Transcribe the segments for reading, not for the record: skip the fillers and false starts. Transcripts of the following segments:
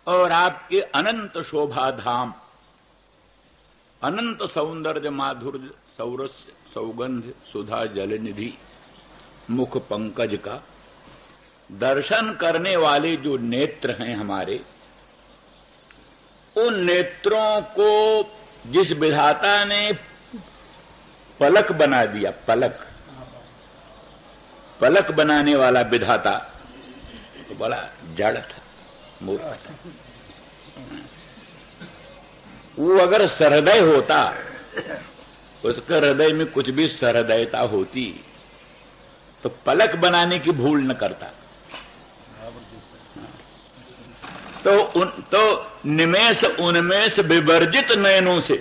और आपके अनंत शोभा धाम, अनंत सौंदर्य माधुर्य सौरस्य सौगंध सुधा जलनिधि मुख पंकज का दर्शन करने वाले जो नेत्र हैं हमारे, उन नेत्रों को जिस विधाता ने पलक बना दिया, पलक पलक बनाने वाला विधाता तो बड़ा जड़ था, मूर्ख था। वो अगर सहृदय होता, उसके हृदय में कुछ भी सहृदयता होती तो पलक बनाने की भूल न करता। तो निमेष उन्मेष विवर्जित नयनों से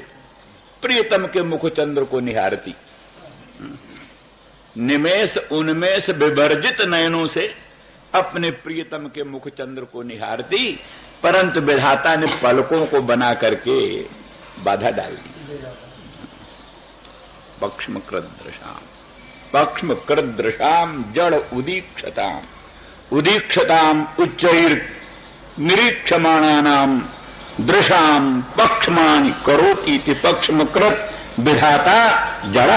प्रियतम के मुखचंद्र को निहारती, निमेष उन्मेष विवर्जित नयनों से अपने प्रियतम के मुखचंद्र को निहारती, परंतु विधाता ने पलकों को बना करके बाधा डाल दी। पक्ष्म कृदृशाम जड़ उदीक्षताम उदीक्षताम उच्चैर निरीक्षमाणानाम दृशाम पक्षमानि करोति पक्ष्मकृत विधाता जड़।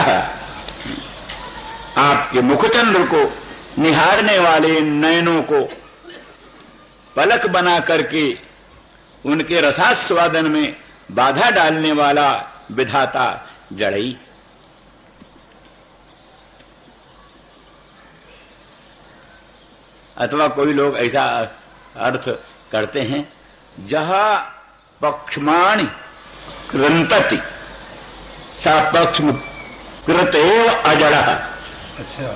आपके मुखचंद्र को निहारने वाले नयनों को पलक बना करके उनके रसास्वादन में बाधा डालने वाला विधाता जड़ई। अथवा कोई लोग ऐसा अर्थ करते हैं, जहां पक्षमाणि कृंतति सा पक्ष्म कृतेव अजड़ः। अच्छा।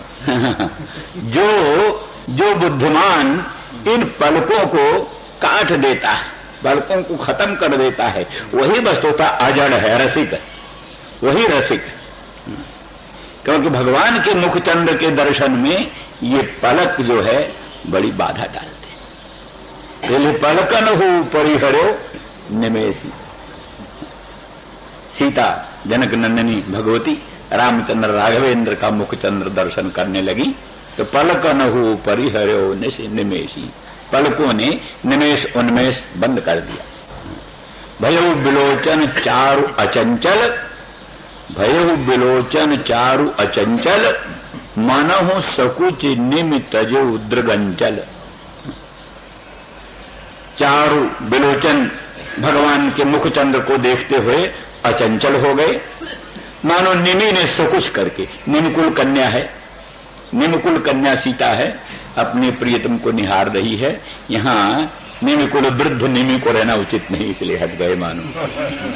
जो बुद्धिमान इन पलकों को काट देता है, पलकों को खत्म कर देता है, वही वस्तुतः अजड़ है, रसिक, वही रसिक। क्योंकि भगवान के मुखचंद्र के दर्शन में ये पलक जो है बड़ी बाधा डालते। पहले पलकन हो परिहरो निमेषी। सीता जनक नंदिनी भगवती रामचंद्र राघवेंद्र का मुखचंद्र दर्शन करने लगी तो पलकन हो परिहरो निमेषी, पलकों ने निमेष उन्मेष बंद कर दिया। भयो बिलोचन चारु अचंचल, भयो बिलोचन चारु अचंचल, मनहु सकुच निमि तजो दृगंचल। चारु बिलोचन भगवान के मुखचंद्र को देखते हुए अचंचल हो गए, मानो निमि ने सकुच करके, निमकुल कन्या है, निमकुल कन्या सीता है, अपने प्रियतम को निहार रही है। यहाँ निमिकुल वृद्ध निमि को रहना उचित नहीं, इसलिए हट गए मानो।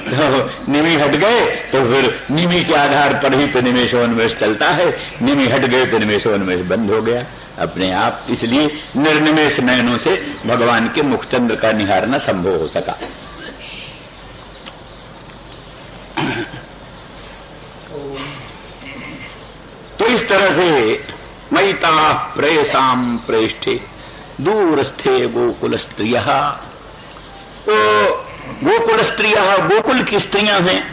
तो निमि हट गए तो फिर निमि के आधार पर ही तो निमेषोन्मेष चलता है, निमि हट गए तो निमेषोन्मेष बंद हो गया अपने आप। इसलिए निर्निमेष नयनों से भगवान के मुखचंद्र का निहारना संभव हो सका। तो इस तरह से मयिता प्रेषाम प्रेष्ठे दूरस्थे गोकुल स्त्रियः। तो गोकुल स्त्रियः, गोकुल की स्त्रियां हैं,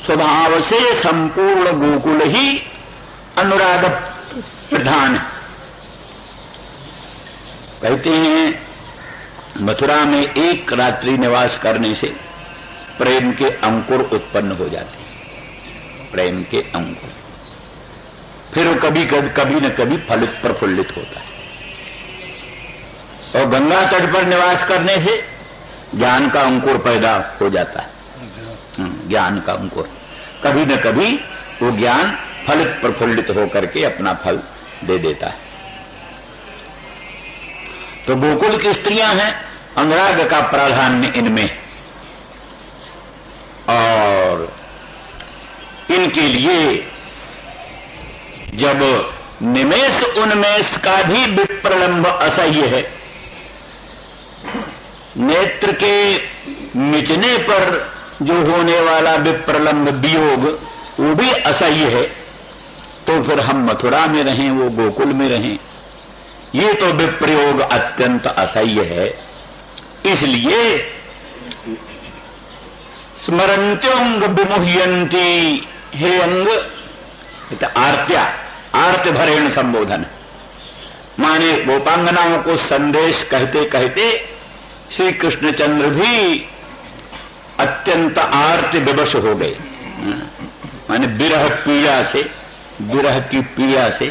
स्वभाव से संपूर्ण गोकुल ही अनुराग प्रधान। कहते हैं मथुरा में एक रात्रि निवास करने से प्रेम के अंकुर उत्पन्न हो जाते हैं, प्रेम के अंकुर। फिर वो कभी न कभी फलित प्रफुल्लित होता है। और गंगा तट पर निवास करने से ज्ञान का अंकुर पैदा हो जाता है, ज्ञान का अंकुर। कभी न कभी वो ज्ञान फलित प्रफुल्लित होकर के अपना फल दे देता है। तो गोकुल की स्त्रियां हैं, अनुराग का प्राधान्य इनमें, और इनके लिए जब निमेष उन्मेष का भी विप्रलंब असह्य है, नेत्र के मिचने पर जो होने वाला विप्रलंब वियोग वो भी असह्य है, तो फिर हम मथुरा में रहें, वो गोकुल में रहें, ये तो विप्रयोग अत्यंत असह्य है। इसलिए स्मरंत्योंग विमुह्यंती, हे अंग, आर्त्या, आर्त भरेण संबोधन, माने गोपांगनाओं को संदेश कहते कहते श्री कृष्णचंद्र भी अत्यंत आर्त विवश हो गए, माने विरह की पीड़ा से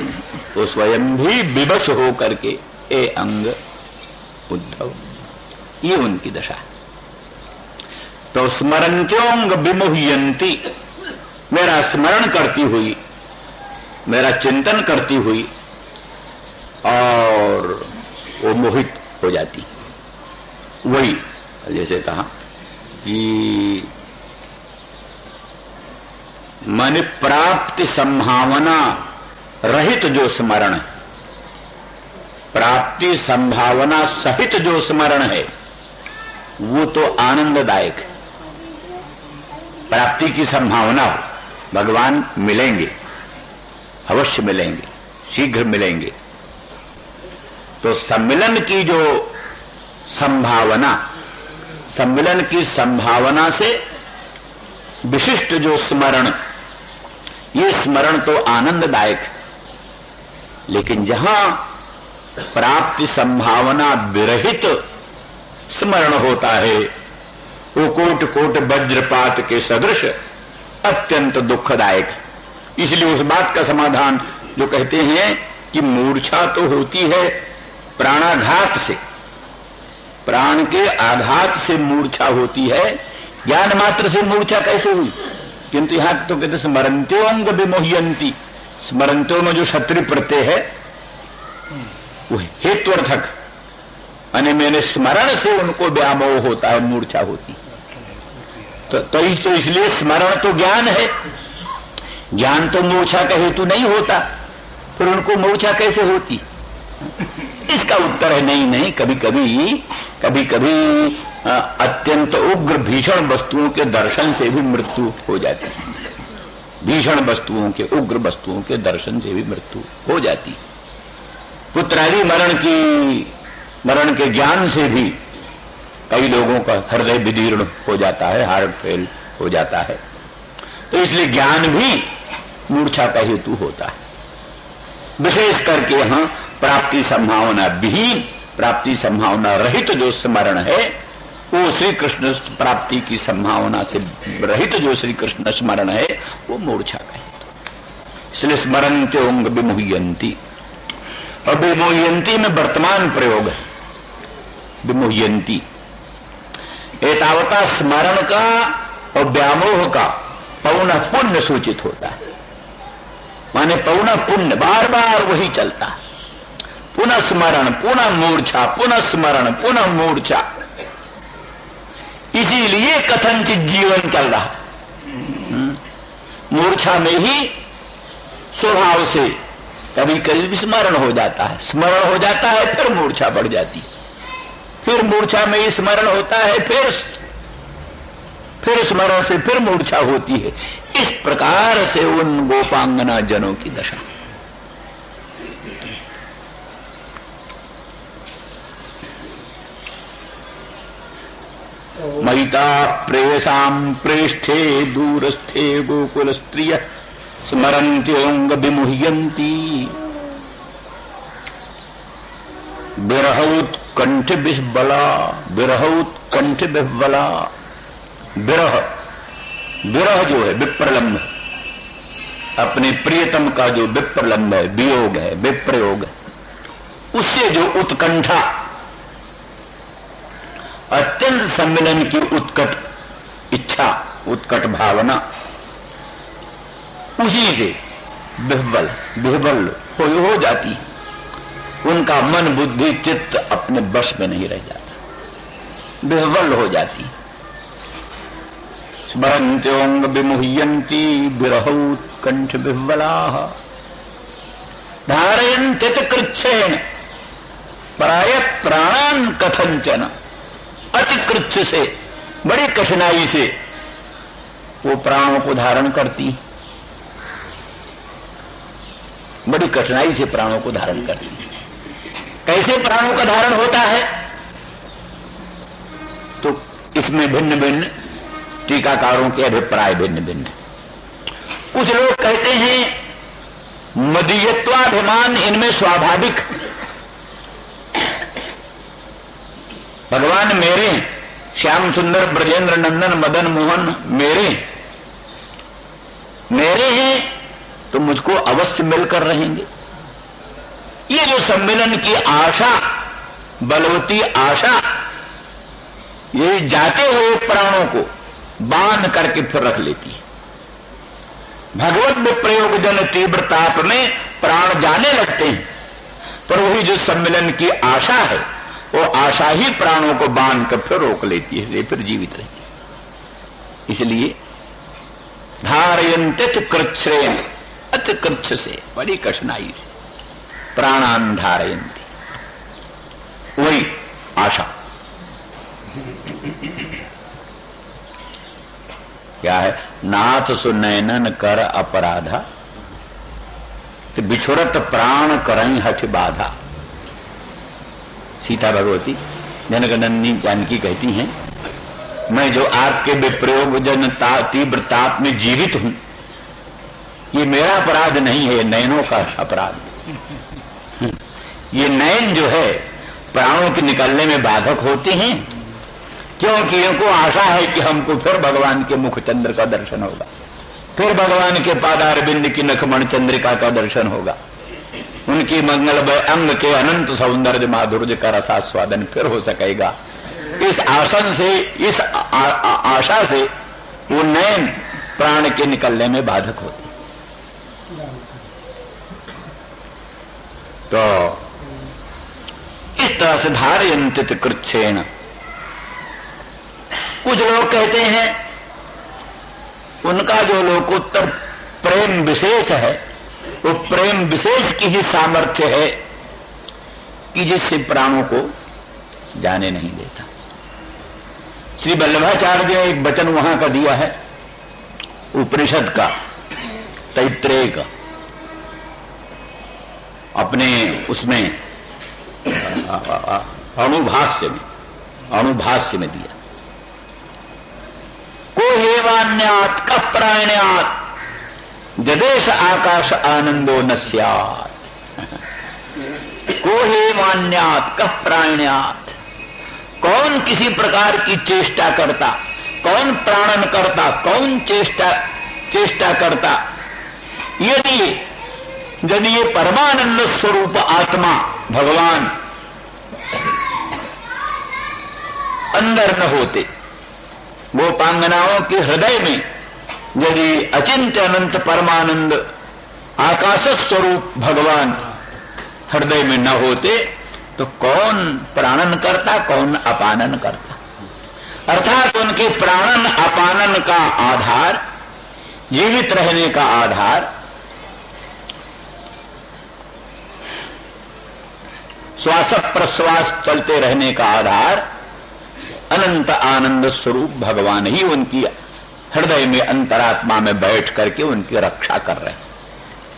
वो स्वयं भी विवश हो करके ए अंग उद्धव, ये उनकी दशा है। तो स्मरंत्योंग विमुह्यंती, मेरा स्मरण करती हुई, मेरा चिंतन करती हुई और वो मोहित हो जाती। वही जैसे कहा कि माने प्राप्ति संभावना रहित जो स्मरण है, प्राप्ति संभावना सहित जो स्मरण है वो तो आनंददायक है। प्राप्ति की संभावना हो, भगवान मिलेंगे, अवश्य मिलेंगे, शीघ्र मिलेंगे, तो सम्मिलन की जो संभावना, सम्मिलन की संभावना से विशिष्ट जो स्मरण, ये स्मरण तो आनंददायक है। लेकिन जहां प्राप्ति संभावना विरहित स्मरण होता है वो कोट कोट वज्रपात के सदृश अत्यंत दुखदायक है। इसलिए उस बात का समाधान जो कहते हैं कि मूर्छा तो होती है प्राणाघात से, प्राण के आघात से मूर्छा होती है, ज्ञान मात्र से मूर्छा कैसे हुई? किंतु यहां तो कहते स्मरंत्योंग विमुह्यंती, स्मरंत्यो में जो क्षत्रिय प्रत्यय है वो हेत्वर्थक, यानी मैंने स्मरण से उनको व्यामोह होता है, मूर्छा होती। तो इसलिए स्मरण तो ज्ञान है, ज्ञान तो मूर्छा का हेतु नहीं होता, फिर उनको मूर्छा कैसे होती? इसका उत्तर है नहीं, कभी कभी अत्यंत उग्र भीषण वस्तुओं के दर्शन से भी मृत्यु हो जाती है। भीषण वस्तुओं के, उग्र वस्तुओं के दर्शन से भी मृत्यु हो जाती। पुत्रादि मरण के ज्ञान से भी कई लोगों का हृदय विदीर्ण हो जाता है, हार्ट फेल हो जाता है। तो इसलिए ज्ञान भी मूर्छा का हेतु होता है। विशेष करके यहां प्राप्ति संभावना विहीन, प्राप्ति संभावना रहित जो स्मरण है वो श्री कृष्ण प्राप्ति की संभावना से रहित जो श्री कृष्ण स्मरण है वो मूर्छा का हेतु। इसलिए स्मरन्त्योंग विमुह्यंती, और विमुह्यंती में वर्तमान प्रयोग है। विमुह्यंती एतावता स्मरण का और व्यामोह का पौनः पुण्य सूचित होता है, माने पौनः पुण्य, बार बार वही चलता है। पुनः स्मरण, पुनः मूर्छा, पुनः स्मरण, पुनः मूर्छा, इसीलिए कथनचित जीवन चल रहा। मूर्छा में ही स्वभाव से कभी कभी स्मरण हो जाता है, स्मरण हो जाता है, फिर मूर्छा बढ़ जाती, फिर मूर्छा में ही स्मरण होता है, फिर स्मरण से फिर मूर्छा होती है। इस प्रकार से उन गोपांगना जनों की दशा। महिता प्रेयसाम प्रेष्ठे दूरस्थे गोकुल स्त्रिय स्मरन्त्योंग विमुह्यंती विरहौत्कंठ विह्वला, विरहौत्कंठ विह्वला। विरह जो है विप्रलंब, अपने प्रियतम का जो विप्रलंब है, वियोग है, विप्रयोग है, उससे जो उत्कंठा, अत्यंत सम्मिलन की उत्कट इच्छा, उत्कट भावना, उसी से विह्वल हो जाती। उनका मन बुद्धि चित्त अपने वश में नहीं रह जाता, विह्वल हो जाती। स्मरन्त्योंग विमुह्यंती विरहौत्कंठ विह्वलाः धारयन्ति कृच्छेन पराय प्राणान कथंचन। अति कृच्छ से, बड़ी कठिनाई से वो प्राणों को धारण करती, बड़ी कठिनाई से प्राणों को धारण करती। कैसे प्राणों का धारण होता है? तो इसमें भिन्न भिन्न टीकाकारों के अभिप्राय भिन्न भिन्न। कुछ लोग कहते हैं मदीयत्वाभिमान इनमें स्वाभाविक, भगवान मेरे, श्याम सुंदर ब्रजेंद्र नंदन मदन मोहन मेरे हैं तो मुझको अवश्य मिलकर रहेंगे। ये जो सम्मिलन की आशा, बलवती आशा, ये जाते हुए प्राणों को बांध करके फिर रख लेती है। भगवत विप्रयोग जन तीव्र ताप में प्राण जाने लगते हैं, पर वही जो सम्मिलन की आशा है, वो आशा ही प्राणों को बांध कर फिर रोक लेती है, इसलिए फिर जीवित रहेंगे। इसलिए धारयंतित कृच्छ्रेण, अति कृच्छ से, बड़ी कठिनाई से प्राणान धारयंती, वही आशा। क्या है? नाथ सुनैनन कर अपराधा से बिछुड़त प्राण करई हठ बाधा। सीता भगवती जनकनंदिनी जानकी कहती हैं, मैं जो आपके विप्रयोग जन तीव्र ताप में जीवित हूं, ये मेरा अपराध नहीं है, नयनों का अपराध। ये नयन जो है प्राणों के निकलने में बाधक होते हैं, क्योंकि इनको आशा है कि हमको फिर भगवान के मुख चंद्र का दर्शन होगा, फिर भगवान के पादारविंद की नखमण चंद्रिका का दर्शन होगा, उनकी मंगलमय अंग के अनंत सौंदर्य माधुर्य का रसास्वादन फिर हो सकेगा। इस आसन से, इस आशा से वो नयन प्राण के निकलने में बाधक होते। तो इस तरह से धारयंतित कृच्छ्रेण। कुछ लोग कहते हैं उनका जो लोकोत्तर प्रेम विशेष है, वो प्रेम विशेष की ही सामर्थ्य है कि जिससे प्राणों को जाने नहीं देता। श्री वल्लभाचार्य ने एक वचन वहां का दिया है, उपनिषद का, तैत्रेय का, अपने उसमें अणुभाष्य में दिया। को हेवान्यात् कः प्राण्यात् जदेश आकाश आनंदो न स्यात्। को हेवान्यात् कः प्राण्यात्, कौन किसी प्रकार की चेष्टा करता, कौन प्राणन करता, कौन चेष्टा करता, यदि ये परमानंद स्वरूप आत्मा भगवान अंदर न होते, गोपांगनाओं के हृदय में यदि अचिंत्य अनंत परमानंद आकाश स्वरूप भगवान हृदय में न होते, तो कौन प्राणन करता, कौन अपानन करता। अर्थात उनके प्राणन अपानन का आधार, जीवित रहने का आधार श्वास प्रश्वास चलते रहने का आधार अनंत आनंद स्वरूप भगवान ही उनकी हृदय में अंतरात्मा में बैठ करके उनकी रक्षा कर रहे हैं,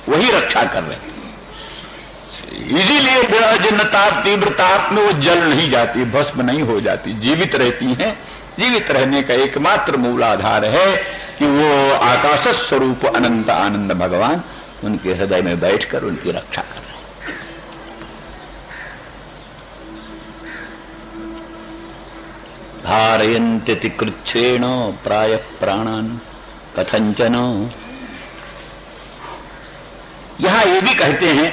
वही रक्षा कर रहे हैं। इसीलिए विरजनताप तीव्रताप में वो जल नहीं जाती, भस्म नहीं हो जाती, जीवित रहती हैं। जीवित रहने का एकमात्र मूल आधार है कि वो आकाश स्वरूप अनंत आनंद भगवान उनके हृदय में बैठकर उनकी रक्षा कर रहे हैं। धारयन्ति कृच्छ्रेण प्राय प्राणान कथंचन। यहां ये भी कहते हैं,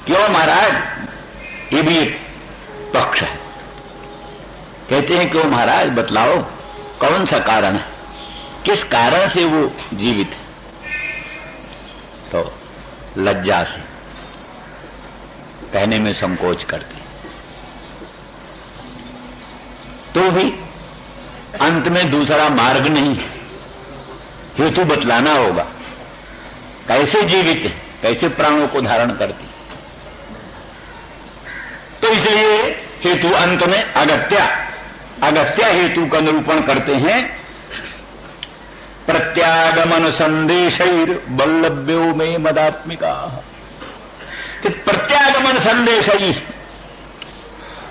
क्यों महाराज, ये भी एक पक्ष है। कहते हैं क्यों महाराज, बतलाओ कौन सा कारण है, किस कारण से वो जीवित है। तो लज्जा से कहने में संकोच करते, तो भी अंत में दूसरा मार्ग नहीं है, हेतु बतलाना होगा, कैसे जीवित है, कैसे प्राणों को धारण करती। तो इसलिए हेतु अंत में अगत्या हेतु का निरूपण करते हैं। प्रत्यागमन संदेशैर वल्लभ्यो में मदात्मिका। प्रत्यागमन संदेश,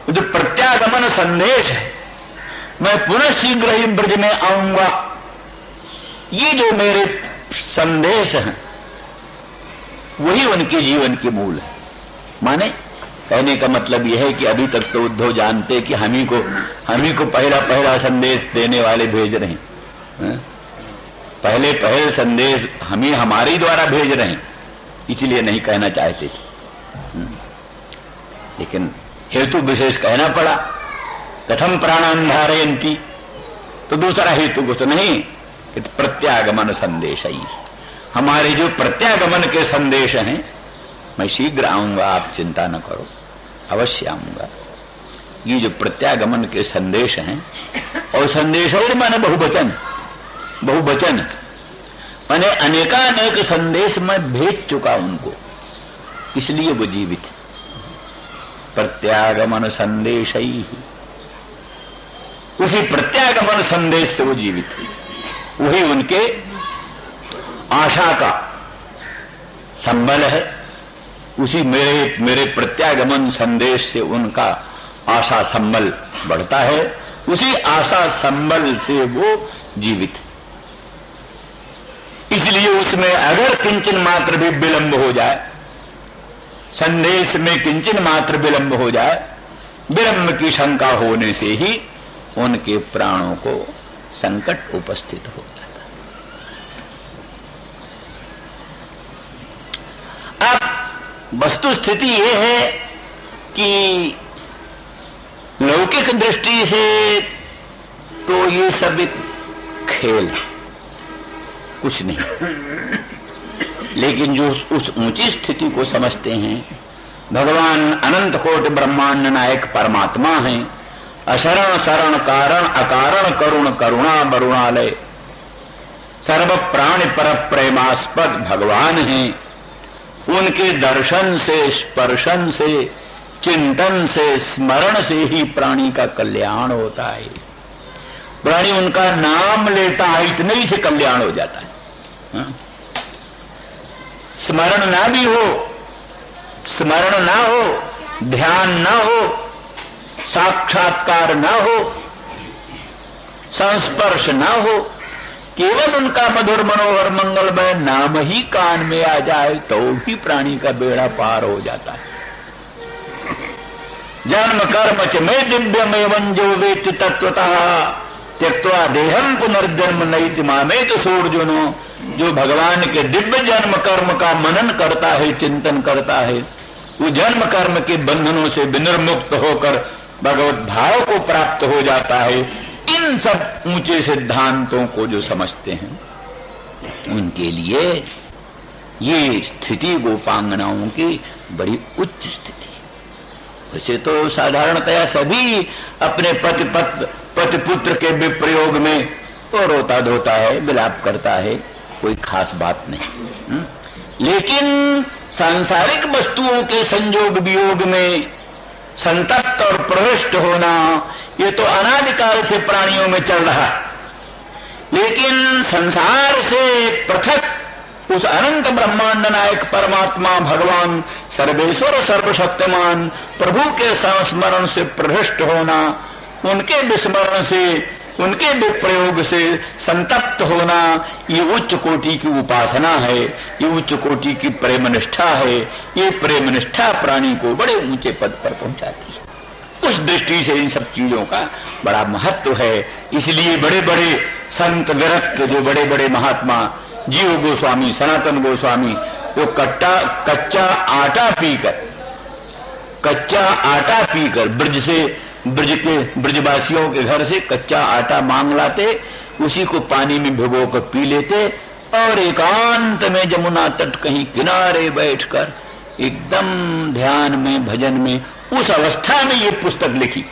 जो प्रत्यागमन संदेश है, मैं पुनः शीघ्र ही ब्रज में आऊंगा, ये जो मेरे संदेश हैं वही उनके जीवन के मूल है। माने कहने का मतलब यह है कि अभी तक तो उद्धव जानते कि हम ही को पहला संदेश देने वाले भेज रहे हैं, पहले संदेश हम ही हमारे द्वारा भेज रहे हैं, इसलिए नहीं कहना चाहते थे। लेकिन हेतु विशेष कहना पड़ा, कथम प्राणान धारयन्ति, तो दूसरा हेतु कुछ नहीं कि प्रत्यागमन संदेश ही, हमारे जो प्रत्यागमन के संदेश हैं, मैं शीघ्र आऊंगा, आप चिंता न करो, अवश्य आऊंगा। ये जो प्रत्यागमन के संदेश हैं, और संदेश और माने बहुवचन माने अनेकानेक संदेश मैं भेज चुका उनको, इसलिए वो जीवित। प्रत्यागमन संदेश ही, उसी प्रत्यागमन संदेश से वो जीवित है, वही उनके आशा का संबल है। उसी मेरे प्रत्यागमन संदेश से उनका आशा संबल बढ़ता है, उसी आशा संबल से वो जीवित है। इसलिए उसमें अगर किंचन मात्र भी विलंब हो जाए, संदेश में किंचन मात्र विलंब हो जाए, विलंब की शंका होने से ही उनके प्राणों को संकट उपस्थित हो जाता है। अब वस्तु स्थिति यह है कि लौकिक दृष्टि से तो ये सब एक खेल है, कुछ नहीं। लेकिन जो उस ऊंची स्थिति को समझते हैं, भगवान अनंत कोटि ब्रह्मांड नायक परमात्मा हैं, अशरण शरण कारण अकारण करुण करुणा वरुणालय, सर्व प्राणी पर प्रेमास्पद भगवान हैं। उनके दर्शन से, स्पर्शन से, चिंतन से, स्मरण से ही प्राणी का कल्याण होता है। प्राणी उनका नाम लेता है, इतने ही से कल्याण हो जाता है। स्मरण ना भी हो, स्मरण ना हो, ध्यान ना हो, साक्षात्कार ना हो, संस्पर्श ना हो, केवल उनका मधुर मनोहर मंगलमय नाम ही कान में आ जाए तो भी प्राणी का बेड़ा पार हो जाता है। जन्म कर्म च में दिव्यमेवं जो वेत्ति तत्वतः त्यक्त्वा देहम पुनर्जन्म नैति मामेत सोऽर्जुनो। जो भगवान के दिव्य जन्म कर्म का मनन करता है, चिंतन करता है, वो जन्म कर्म के बंधनों से विनिर्मुक्त होकर भगवत भाव को प्राप्त हो जाता है। इन सब ऊंचे सिद्धांतों को जो समझते हैं, उनके लिए ये स्थिति गोपांगनाओं की बड़ी उच्च स्थिति है। वैसे तो साधारणतया सभी अपने पति पुत्र के विप्रयोग में तो रोता धोता है, विलाप करता है, कोई खास बात नहीं। लेकिन सांसारिक वस्तुओं के संयोग वियोग में संतप्त और प्रविष्ट होना, ये तो अनादिकाल से प्राणियों में चल रहा है। लेकिन संसार से पृथक उस अनंत ब्रह्मांड नायक परमात्मा भगवान सर्वेश्वर सर्वशक्तिमान प्रभु के संस्मरण से प्रविष्ट होना, उनके विस्मरण से, उनके विप्रयोग से संतप्त होना, ये उच्च कोटि की उपासना है, ये उच्च कोटि की प्रेम निष्ठा है। ये प्रेम निष्ठा प्राणी को बड़े ऊंचे पद पर पहुंचाती है। उस दृष्टि से इन सब चीजों का बड़ा महत्व है। इसलिए बड़े बड़े संत विरक्त, जो बड़े बड़े महात्मा, जीव गोस्वामी, सनातन गोस्वामी, वो कच्चा आटा पीकर ब्रजवासियों के घर से कच्चा आटा मांग लाते, उसी को पानी में भिगो कर पी लेते और एकांत में जमुना तट कहीं किनारे बैठकर एकदम ध्यान में, भजन में, उस अवस्था में ये पुस्तक लिखी।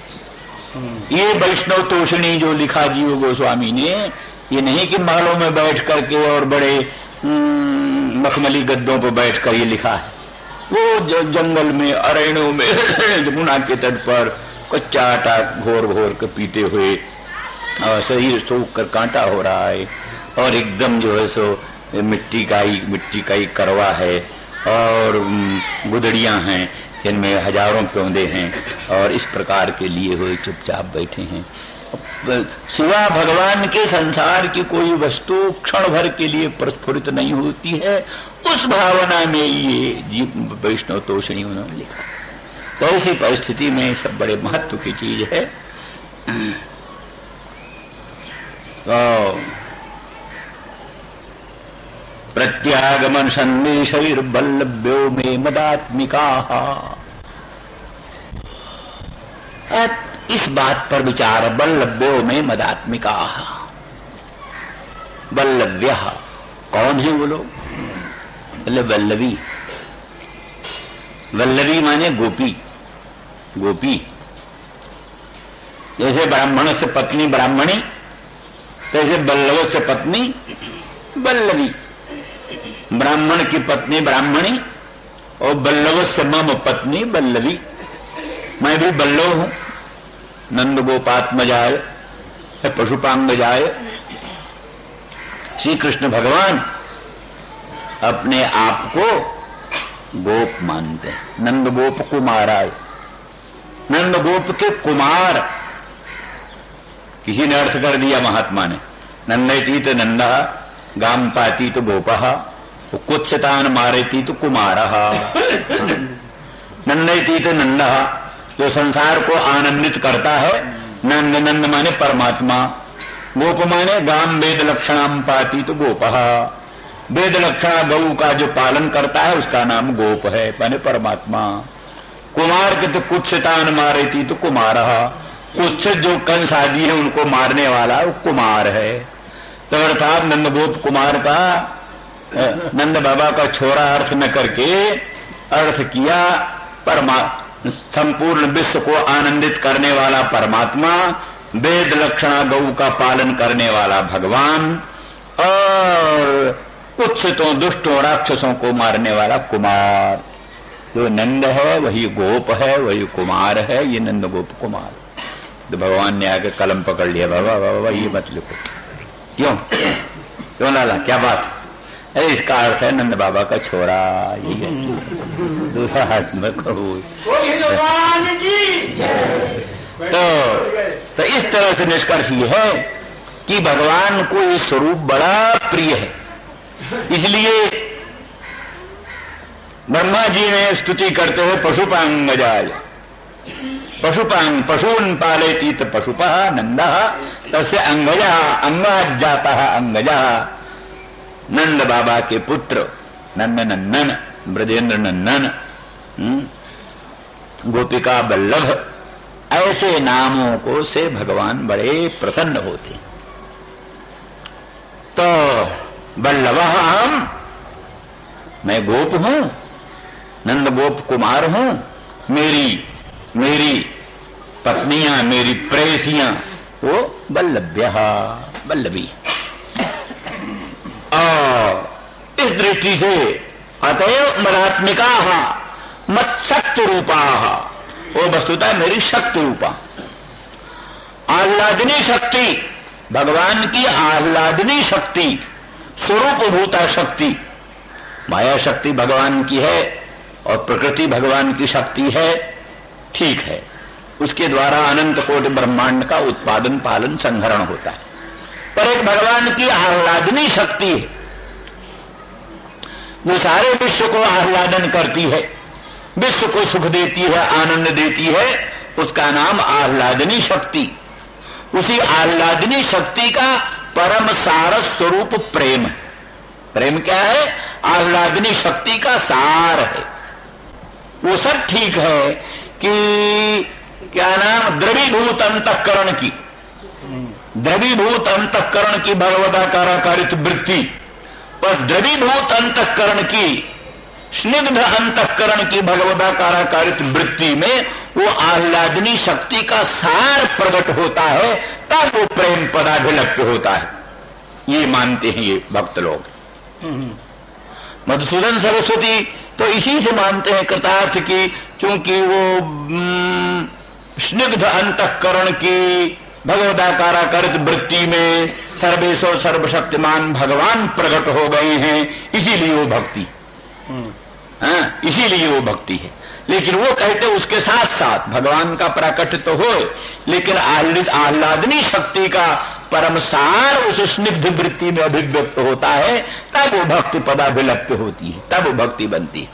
ये वैष्णव तोषणी जो लिखा जीव गोस्वामी ने, ये नहीं कि महलों में बैठ करके और बड़े मखमली गद्दों पर बैठकर ये लिखा है। वो जंगल में, अरण्यों में, जमुना के तट पर कच्चा आटा घोर घोर के पीते हुए, और शरीर सूख कर कांटा हो रहा है, और एकदम जो है सो मिट्टी का ही करवा है, और गुदड़ियां हैं जिनमें हजारों पौधे हैं, और इस प्रकार के लिए हुए चुपचाप बैठे हैं। सिवा भगवान के संसार की कोई वस्तु क्षण भर के लिए प्रस्फुरित नहीं होती है। उस भावना में ये जीव वैष्णव तोषणी उन्होंने लिखा। तो ऐसी परिस्थिति में सब बड़े महत्व की चीज है। तो प्रत्यागमन संदेशैर्वल्लभ्यो मे मदात्मिका। इस बात पर विचार, वल्लभ्यो में मदात्मिका। वल्लभ्य कौन है वो लोग? बोले वल्लवी। वल्लवी माने गोपी। गोपी जैसे ब्राह्मण से पत्नी ब्राह्मणी, तैसे बल्लभ से पत्नी वल्लवी। ब्राह्मण की पत्नी ब्राह्मणी और बल्लभ से मम पत्नी वल्लवी। मैं भी बल्लभ हूं। नंद गोपात्मजाय पशुपांगजाय। श्री कृष्ण भगवान अपने आप को गोप मानते हैं। नंद गोप कुमाराय, नंद गोप के कुमार। किसी ने अर्थ कर दिया महात्मा ने, नंदयती तो नंदा, गाम पाती तो गोपहा, कुत्सतान मारेती तो कुमारः। नंदयती तो नंदा, जो संसार को आनंदित करता है। नंद, नंद माने परमात्मा। गोप माने गाम वेद लक्षणाम पाती तो गोपः। वेद लक्षणा गौ का जो पालन करता है उसका नाम गोप है, माने परमात्मा। कुमार के तो कुत्सतान मारेती तो कुमारः। कुत्स जो कंस आदि है उनको मारने वाला वो कुमार है। तो अर्थात नंद गोप कुमार का, नंद बाबा का छोरा अर्थ न करके अर्थ किया संपूर्ण विश्व को आनंदित करने वाला परमात्मा, वेद लक्षणा गौ का पालन करने वाला भगवान, और कुत्सितों दुष्टों राक्षसों को मारने वाला कुमार। जो नंद है वही गोप है, वही कुमार है। ये नंद गोप कुमार। तो भगवान ने आके कलम पकड़ लिया, बाबा बाबा ये मत लिखो। क्यों क्यों लाला, क्या बात? अरे इसका अर्थ है नंद बाबा का छोरा। ये दूसरा हाथ में कबूल। तो इस तरह से निष्कर्ष ये है कि भगवान को ये स्वरूप बड़ा प्रिय है। इसलिए ब्रह्मा जी ने स्तुति करते हुए पशुपांगजाय, पशुपांग पशून पालयति तो पशुपः नंदः तस्य अंगजा अंगाज जातः अंगजा। नंद बाबा के पुत्र नंद नंदन, ब्रजेंद्र नंदन, गोपिका बल्लभ, ऐसे नामों को से भगवान बड़े प्रसन्न होते। तो बल्लभः हम, मैं गोप हूं, नंद गोप कुमार हूं। मेरी पत्नियां, मेरी प्रेयसियां वो वल्लभ्यः, वल्लभी। और इस दृष्टि से अतएव मदात्मिका मत शक्ति रूपा, वो वस्तुतः मेरी शक्ति रूपा। आह्लादनी शक्ति, भगवान की आह्लादनी शक्ति, स्वरूप भूता शक्ति। माया शक्ति भगवान की है और प्रकृति भगवान की शक्ति है, ठीक है। उसके द्वारा अनंत कोटि ब्रह्मांड का उत्पादन पालन संहरण होता है। पर एक भगवान की आह्लादनी शक्ति है, वो सारे विश्व को आह्लादन करती है, विश्व को सुख देती है, आनंद देती है। उसका नाम आह्लादनी शक्ति। उसी आह्लादनी शक्ति का परम सार स्वरूप प्रेम है। प्रेम क्या है? आह्लादनी शक्ति का सार है। वो सब ठीक है कि क्या नाम, द्रवीभूत अंतःकरण की, द्रवीभूत अंतःकरण की भगवदाकाराकारित वृत्ति, पर द्रवीभूत अंतःकरण की, स्निग्ध अंतःकरण की भगवदाकाराकारित वृत्ति में वो आह्लादनी शक्ति का सार प्रकट होता है, तब वो प्रेम पदाभिलप्य होता है। ये मानते हैं ये भक्त लोग। मधुसूदन सरस्वती तो इसी से मानते हैं कृतार्थ की, चूंकि वो स्निग्ध अंतःकरण की भगवदाकाराकारित वृत्ति में सर्वेश्वर सर्वशक्तिमान भगवान प्रकट हो गए हैं, इसीलिए वो भक्ति, इसीलिए वो भक्ति है। लेकिन वो कहते उसके साथ साथ भगवान का प्राकट्य तो हो, लेकिन आह्लादनी शक्ति का परम सार उस स्निग्ध वृत्ति में अभिव्यक्त होता है, तब वो भक्ति पदाभिलप्य होती है, तब वो भक्ति बनती है।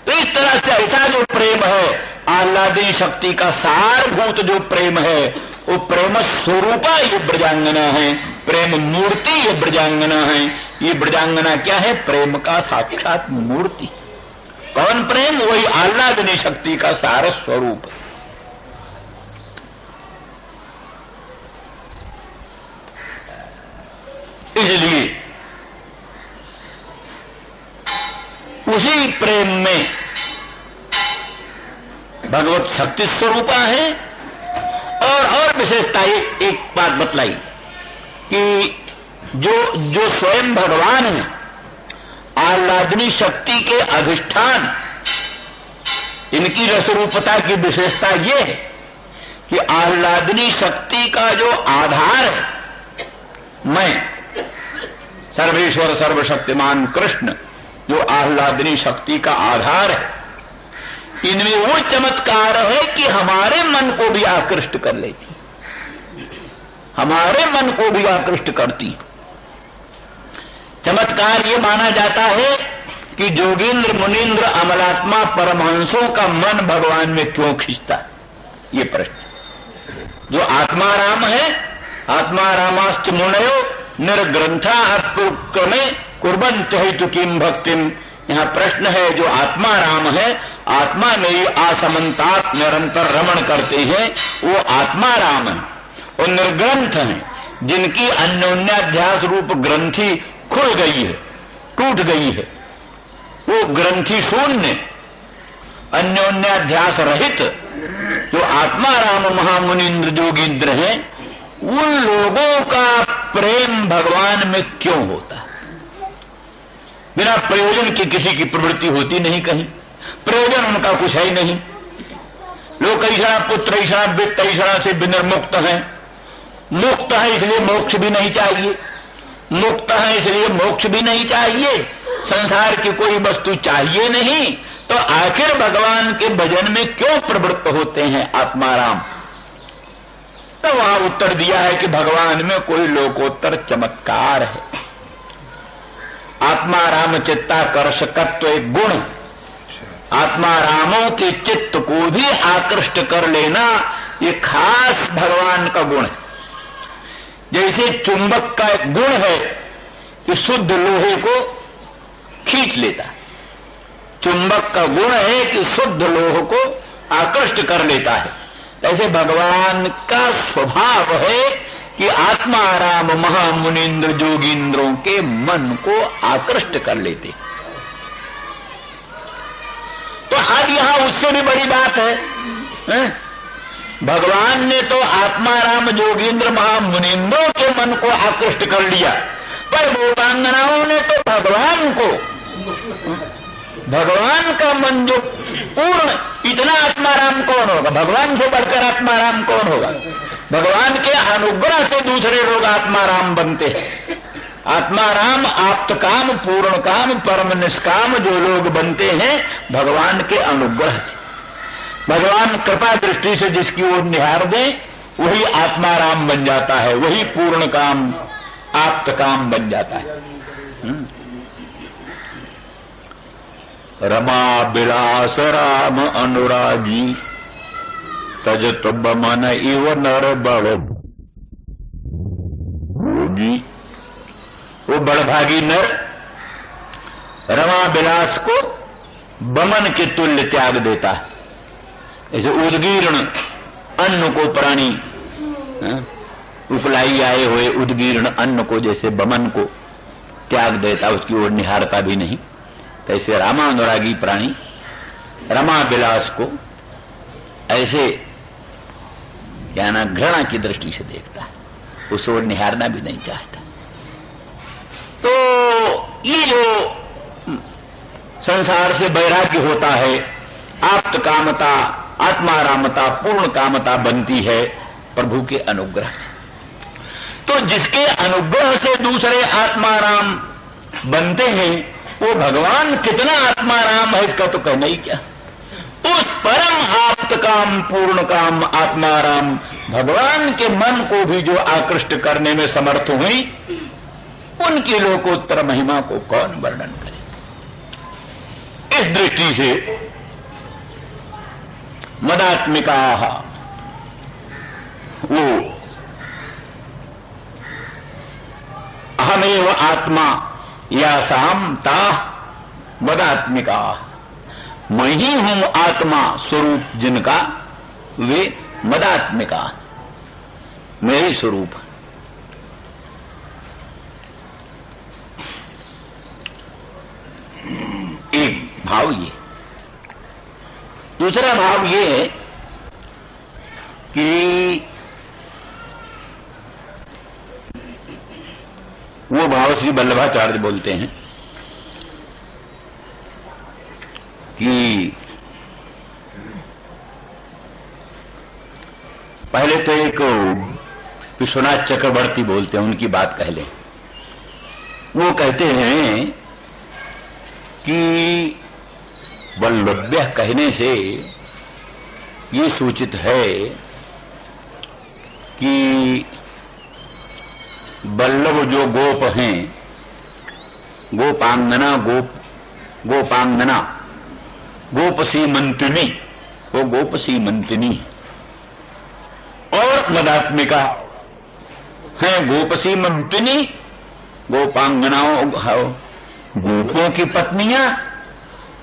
तो इस तरह से ऐसा जो प्रेम है, आह्लादनी शक्ति का सारभूत जो प्रेम है, वो प्रेम स्वरूपा ये ब्रजांगना है, प्रेम मूर्ति ये ब्रजांगना है। ये ब्रजांगना क्या है? प्रेम का साक्षात मूर्ति। कौन प्रेम? वही आह्लादनी शक्ति का सार स्वरूप। इसलिए उसी प्रेम में भगवत शक्ति स्वरूपा है। और विशेषता एक बात बतलाई कि जो स्वयं भगवान है, आह्लादनी शक्ति के अधिष्ठान, इनकी रसरूपता की विशेषता यह है कि आह्लादनी शक्ति का जो आधार है, मैं सर्वेश्वर सर्वशक्तिमान कृष्ण, जो आह्लादनी शक्ति का आधार है, इनमें वो चमत्कार है कि हमारे मन को भी आकृष्ट कर लेती, हमारे मन को भी आकृष्ट करती। चमत्कार ये माना जाता है कि जोगींद्र मुनीन्द्र अमलात्मा परमहंसों का मन भगवान में क्यों खींचता है, ये प्रश्न। जो आत्मा राम है, आत्मा रामाश्च मुनयो निर्ग्रंथा अत्क्रमे कुर्बन्त हेतु किम भक्तिम। यहाँ प्रश्न है, जो आत्मा राम है, आत्मा में ही आसमंतात निरंतर रमण करते हैं, वो आत्मा राम है। और निर्ग्रंथ हैं, जिनकी अन्योन्याध्यास रूप ग्रंथि खुल गई है, टूट गई है, वो ग्रंथि शून्य अन्योन्याध्यास रहित जो आत्मा राम महामुनीन्द्र जोगींद्र हैं, उन लोगों का प्रेम भगवान में क्यों होता है? बिना प्रयोजन की किसी की प्रवृत्ति होती नहीं, कहीं प्रयोजन उनका कुछ है ही नहीं। लोग ऐसा पुत्र ऐसा वित्त ऐसा से विनिर्मुक्त हैं। मुक्त है इसलिए मोक्ष भी नहीं चाहिए, मुक्त है इसलिए मोक्ष भी नहीं चाहिए, संसार की कोई वस्तु चाहिए नहीं, तो आखिर भगवान के भजन में क्यों प्रवृत्त होते हैं आत्माराम? तो वहां उत्तर दिया है कि भगवान में कोई लोकोत्तर चमत्कार है। आत्मा राम चित्ताकर्षकत्व एक गुण, आत्मा रामों के चित्त को भी आकृष्ट कर लेना ये खास भगवान का गुण है। जैसे चुंबक का एक गुण है कि शुद्ध लोहे को खींच लेता, चुंबक का गुण है कि शुद्ध लोह को आकृष्ट कर लेता है, ऐसे भगवान का स्वभाव है कि आत्मा राम महामुनीन्द्र जोगींद्रों के मन को आकृष्ट कर लेते। तो अब यहां उससे भी बड़ी बात है, भगवान ने तो आत्मा राम जोगींद्र महामुनीन्द्रों के मन को आकृष्ट कर लिया, पर गोपांगनाओं ने तो भगवान को, भगवान का मन जो पूर्ण, इतना आत्माराम कौन होगा? भगवान से बढ़कर आत्माराम कौन होगा? भगवान के अनुग्रह से दूसरे लोग आत्माराम बनते हैं। आत्माराम आप्त काम, पूर्ण काम, परम निष्काम जो लोग बनते हैं भगवान के अनुग्रह से। भगवान कृपा दृष्टि से जिसकी ओर निहार दे वही आत्माराम बन जाता है, वही पूर्ण काम आप्त काम बन जाता है। रमा बिलास राम अनुरागी सजत बमन इव नर बड़ भोगी। वो बड़भागी नर रमा बिलास को बमन के तुल्य त्याग देता है। जैसे उद्गीर्ण अन्न को प्राणी उपलाई आए हुए उद्गीर्ण अन्न को जैसे बमन को त्याग देता, उसकी ओर निहारता भी नहीं, कैसे रामानुरागी प्राणी रमा बिलास को ऐसे क्या ना घृणा की दृष्टि से देखता है, उस ओर निहारना भी नहीं चाहता। तो ये जो संसार से वैराग्य होता है, आप्त कामता, आत्मारामता, पूर्ण कामता बनती है प्रभु के अनुग्रह से। तो जिसके अनुग्रह से दूसरे आत्माराम बनते हैं, वो भगवान कितना आत्माराम है इसका तो कहना ही क्या। उस परम आप्त काम, पूर्ण काम, आत्माराम भगवान के मन को भी जो आकृष्ट करने में समर्थ हुई, उनकी लोकोत्तर महिमा को कौन वर्णन करे। इस दृष्टि से मदात्मिका वो अहमेव आत्मा या सामता मदात्मिका, मैं ही हूं आत्मा स्वरूप जिनका, वे मदात्मिका, मेरे स्वरूप। एक भाव ये। दूसरा भाव ये है कि वो भाव श्री वल्लभाचार्य बोलते हैं कि पहले तो एक विश्वनाथ चक्रवर्ती बोलते हैं, उनकी बात कह लें। वो कहते हैं कि वल्लभ्य कहने से ये सूचित है कि वल्लभ जो गोप हैं, गोपांगना, गोपांगना, गोपसी मंत्रिनी, वो गोपसी मंत्रिनी और मदात्मिका हैं गोपसी मंत्रिनी, गोपांगनाओं गोपों की पत्नियां,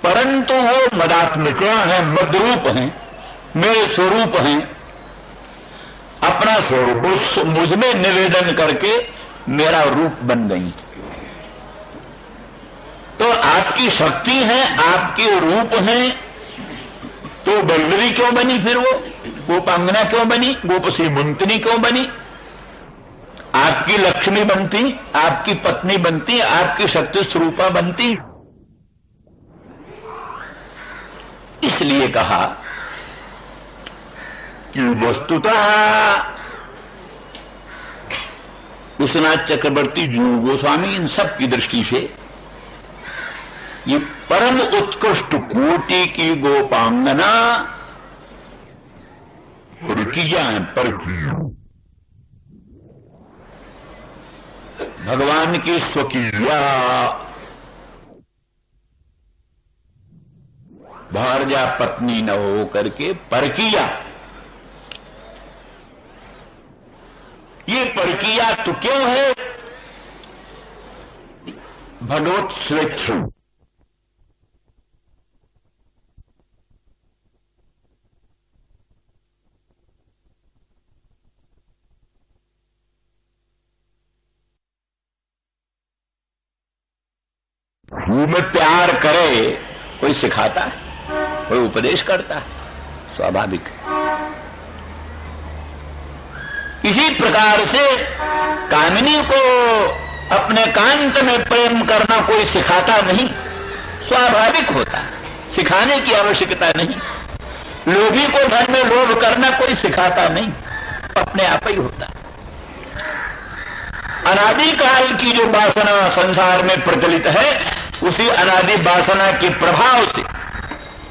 परंतु वो मदात्मिका हैं, मदरूप हैं, मेरे स्वरूप हैं। अपना स्वरूप मुझ में निवेदन करके मेरा रूप बन गई। तो आपकी शक्ति है, आपके रूप हैं, तो बल्लवी क्यों बनी? फिर वो गोपांगना क्यों बनी? गोपसी मंत्रिनी क्यों बनी? आपकी लक्ष्मी बनती, आपकी पत्नी बनती, आपकी शक्ति स्वरूपा बनती। इसलिए कहा कि वस्तुतः विश्वनाथ चक्रवर्ती, जीव गोस्वामी, इन सब की दृष्टि से ये परम उत्कृष्ट कोटि की गोपांगना रुकिया है, परकिया, भगवान की स्वकीया, भार्या पत्नी न हो करके परकिया। ये परकिया तो क्यों है? भगवत स्वेच्छा। में प्यार करे, कोई सिखाता है, कोई उपदेश करता है, स्वाभाविक। इसी प्रकार से कामिनी को अपने कांत में प्रेम करना कोई सिखाता नहीं, स्वाभाविक होता है, सिखाने की आवश्यकता नहीं। लोभी को धन में लोभ करना कोई सिखाता नहीं, अपने आप ही होता है। अनादिकाल की जो वासना संसार में प्रचलित है, उसी अनादि वासना के प्रभाव से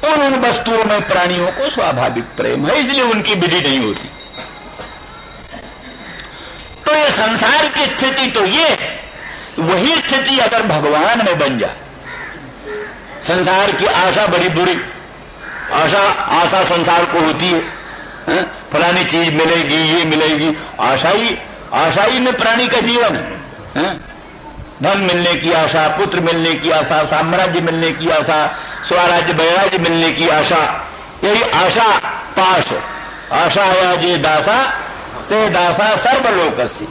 उन वस्तुओं में प्राणियों को स्वाभाविक प्रेम है, इसलिए उनकी विधि नहीं होती। तो ये संसार की स्थिति तो ये है, वही स्थिति अगर भगवान में बन जाए। संसार की आशा बड़ी बुरी आशा संसार को होती है, फलानी चीज मिलेगी, ये मिलेगी, आशा ही में प्राणी का जीवन है। धन मिलने की आशा, पुत्र मिलने की आशा, साम्राज्य मिलने की आशा, स्वराज्य वैराज्य मिलने की आशा, यही आशा पाश। आशा या जे दासा ते दासा सर्वलोकस्य।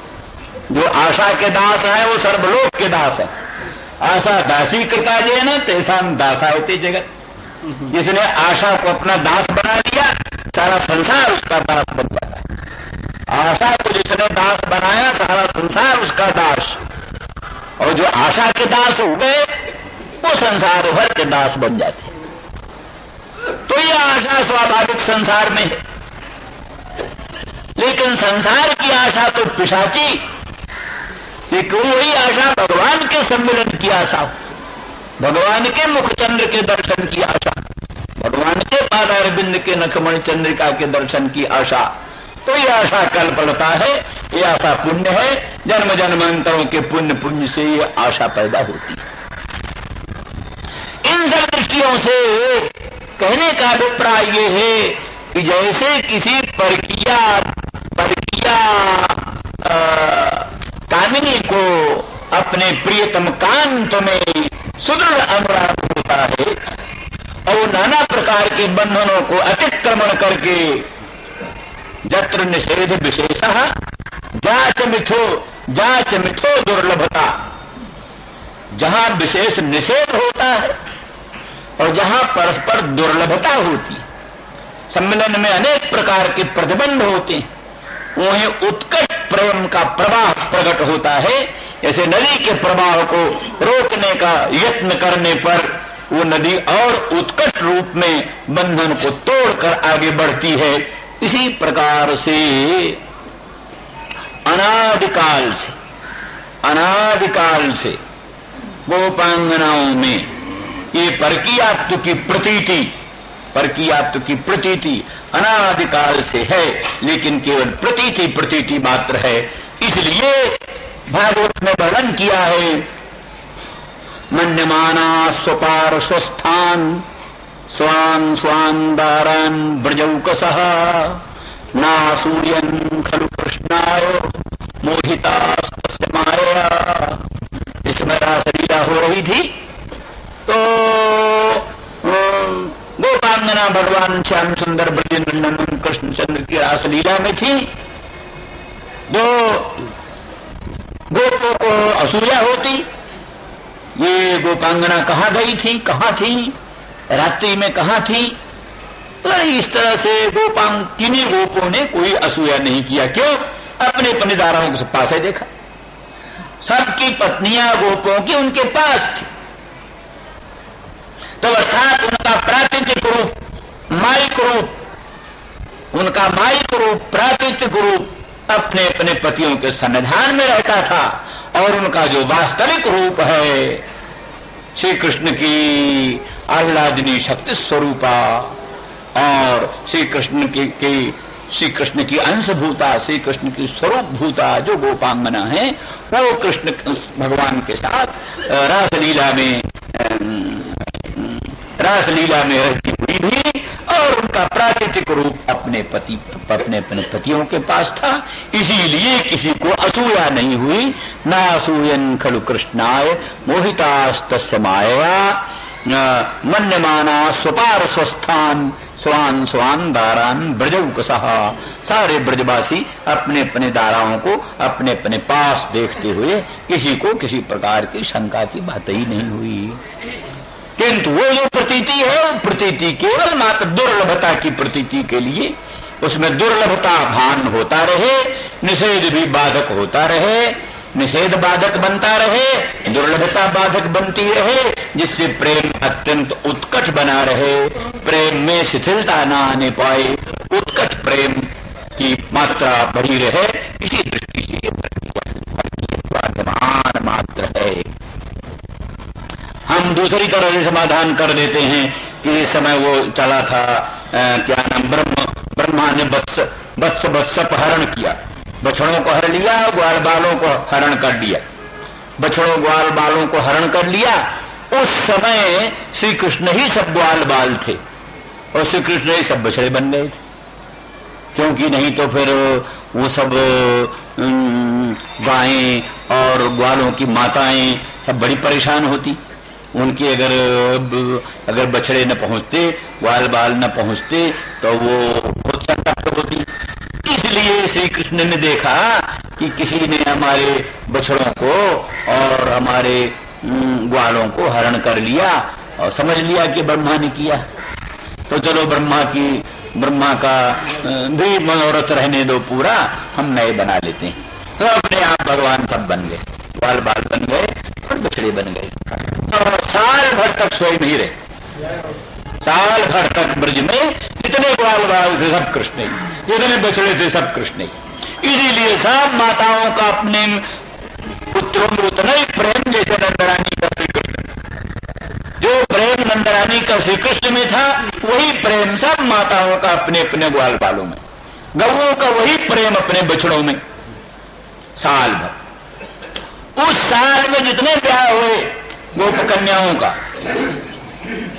जो आशा के दास है वो सर्वलोक के दास है। आशा दासी कृता जे न तेसाम दासा होती जगत। जिसने आशा को अपना दास बना लिया, सारा संसार उसका दास बन जाता है। आशा को जिसने दास बनाया, सारा संसार उसका दास। और जो आशा के दास हो गए, वो संसार भर के दास बन जाते। तो ये आशा स्वाभाविक संसार में है, लेकिन संसार की आशा तो पिशाची। लेकिन वही आशा भगवान के सम्मिलन की आशा, भगवान के मुखचंद्र के दर्शन की आशा, भगवान के पादारविंद के नखमण चंद्रिका के दर्शन की आशा, तो ये आशा कल पड़ता है। ये आशा पुण्य है, जन्म जन्मांतरों के पुण्य से ये आशा पैदा होती है। इन सब वाक्यों से कहने का अभिप्राय ये है कि जैसे किसी परकिया कामिनी को अपने प्रियतम कांत में सुदृढ़ अनुराग होता है और नाना प्रकार के बंधनों को अतिक्रमण करके जत्र निषेध विशेषः जाच मिथो दुर्लभता, जहां विशेष निषेध होता है और जहां परस्पर दुर्लभता होती है, सम्मिलन में अनेक प्रकार के प्रतिबंध होते हैं, उन्हें उत्कट प्रेम का प्रवाह प्रकट होता है। जैसे नदी के प्रवाह को रोकने का यत्न करने पर वो नदी और उत्कट रूप में बंधन को तोड़कर आगे बढ़ती है। इसी प्रकार से अनादिकाल से गोपांगनाओं में ये परकीयात्व की प्रतीति अनादिकाल से है, लेकिन केवल प्रतीति मात्र है। इसलिए भागवत में वर्णन किया है, मन्यमाना स्वपार्श्वस्थान स्वान स्वान दारान ब्रजौकसः नासूयन् खलु कृष्णाय मोहितास्तस्य मायया। इसमें रासलीला हो रही थी तो गोपांगना भगवान श्याम सुंदर ब्रजेंद्र कृष्णचंद्र की रासलीला में थी। जो गोपों को असूया होती, ये गोपांगना कहाँ गई थी, कहाँ थी, रात्रि में कहाँ थी। तो इस तरह से किन्हीं गोपों ने कोई असूया नहीं किया। क्यों? अपने अपने दाराओं के पास ही देखा, सबकी पत्नियां गोपों की उनके पास थी। तो अर्थात उनका प्राकृतिक रूप, माइक रूप, उनका माइक रूप, प्राकृतिक रूप अपने अपने पतियों के सन्निधान में रहता था, और उनका जो वास्तविक रूप है श्री कृष्ण की आह्लादनी शक्ति स्वरूपा और श्री कृष्ण की अंशभूता, श्री कृष्ण की स्वरूप भूता जो गोपांगना है, वो कृष्ण भगवान के साथ रासलीला में रहती हुई भी, और उनका प्राकृतिक रूप अपने पतियों के पास था। इसीलिए किसी को असूया नहीं हुई। न असूयन खलु कृष्णाय मोहितास्तस्य मायया मन्यमाना स्वपार्श्वस्थान स्वान स्वान दारान ब्रजौकसः। सारे ब्रजवासी अपने अपने दाराओं को अपने अपने पास देखते हुए किसी को किसी प्रकार की शंका की बात ही नहीं हुई। किंतु वो जो प्रतीति है, वो प्रतीति केवल मात्र दुर्लभता की प्रतीति के लिए, उसमें दुर्लभता भान होता रहे, निषेध भी बाधक होता रहे, निषेध बाधक बनता रहे, दुर्लभता बाधक बनती रहे, जिससे प्रेम अत्यंत उत्कट बना रहे, प्रेम में शिथिलता न आने पाए, उत्कट प्रेम की मात्रा बढ़ी रहे। इसी दृष्टि से वर्तमान मात्र है। हम दूसरी तरह से समाधान कर देते हैं कि इस समय वो चला था क्या नाम, ब्रह्मा ने वत्स अपहरण किया, बछड़ों को हर लिया, ग्वाल बालों को हरण कर लिया, बछड़ों ग्वाल बालों को हरण कर लिया। उस समय श्री कृष्ण ही सब ग्वाल बाल थे और श्री कृष्ण ही सब बछड़े बन गए थे, क्योंकि नहीं तो फिर वो सब गायें और ग्वालों की माताएं सब बड़ी परेशान होती। उनकी अगर बछड़े न पहुंचते, ग्वाल बाल न पहुंचते, तो वो खुद संतप्त होती। इसलिए श्री कृष्ण ने देखा कि किसी ने हमारे बछड़ों को और हमारे ग्वालों को हरण कर लिया और समझ लिया कि ब्रह्मा ने किया, तो चलो ब्रह्मा का भी मनोरथ रहने दो पूरा, हम नए बना लेते हैं। तो अपने आप भगवान सब बन गए, ग्वाल बाल बन गए और बछड़े बन गए, और साल भर तक सोए नहीं रहे। साल भर तक ब्रज में जितने ग्वाल बाल थे सब कृष्ण ही, जितने बछड़े थे सब कृष्ण ही। इसीलिए सब माताओं का अपने पुत्रों में उतना ही प्रेम जैसे नंदरानी का श्री कृष्ण, जो प्रेम नंदरानी का श्री कृष्ण में था, वही प्रेम सब माताओं का अपने अपने ग्वाल बालों में, गौओं का वही प्रेम अपने बछड़ों में। साल भर, उस साल में जितने ब्याह हुए गोप कन्याओं का,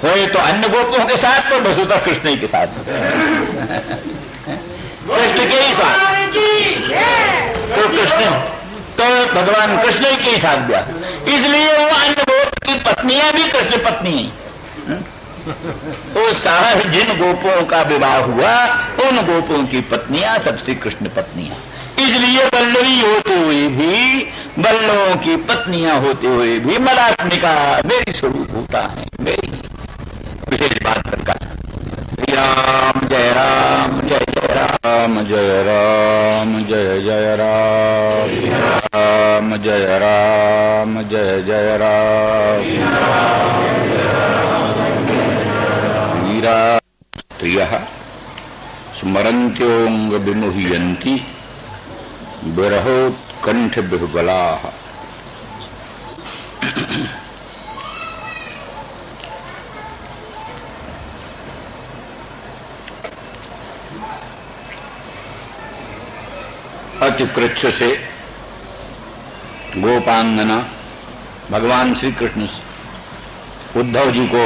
होए तो अन्य गोपों के साथ, तो वसुतः कृष्ण ही के साथ, कृष्ण के ही साथ, तो कृष्ण तो भगवान कृष्ण ही के साथ ब्याह, इसलिए वो अन्य गोप की पत्नियां भी कृष्ण पत्नी हैं। तो सारे जिन गोपों का विवाह हुआ उन गोपों की पत्नियां सबसे कृष्ण पत्नियां, इसलिए वल्लवी होते हुए भी, वल्लभों की पत्नियां होते हुए भी मलात्मिका मेरी स्वरूप होता है, मेरी विशेष बात करता है। राम जय राम जय जय राम जय राम जय जय राम राम जय राम जय जय राम वीरा स्त्रियः स्मरन्त्योऽङ्ग विमुह्यन्ति विरहोत्कण्ठ बिह्वलाः। अतिकृच्छ से गोपांगना भगवान श्री कृष्ण उद्धव जी को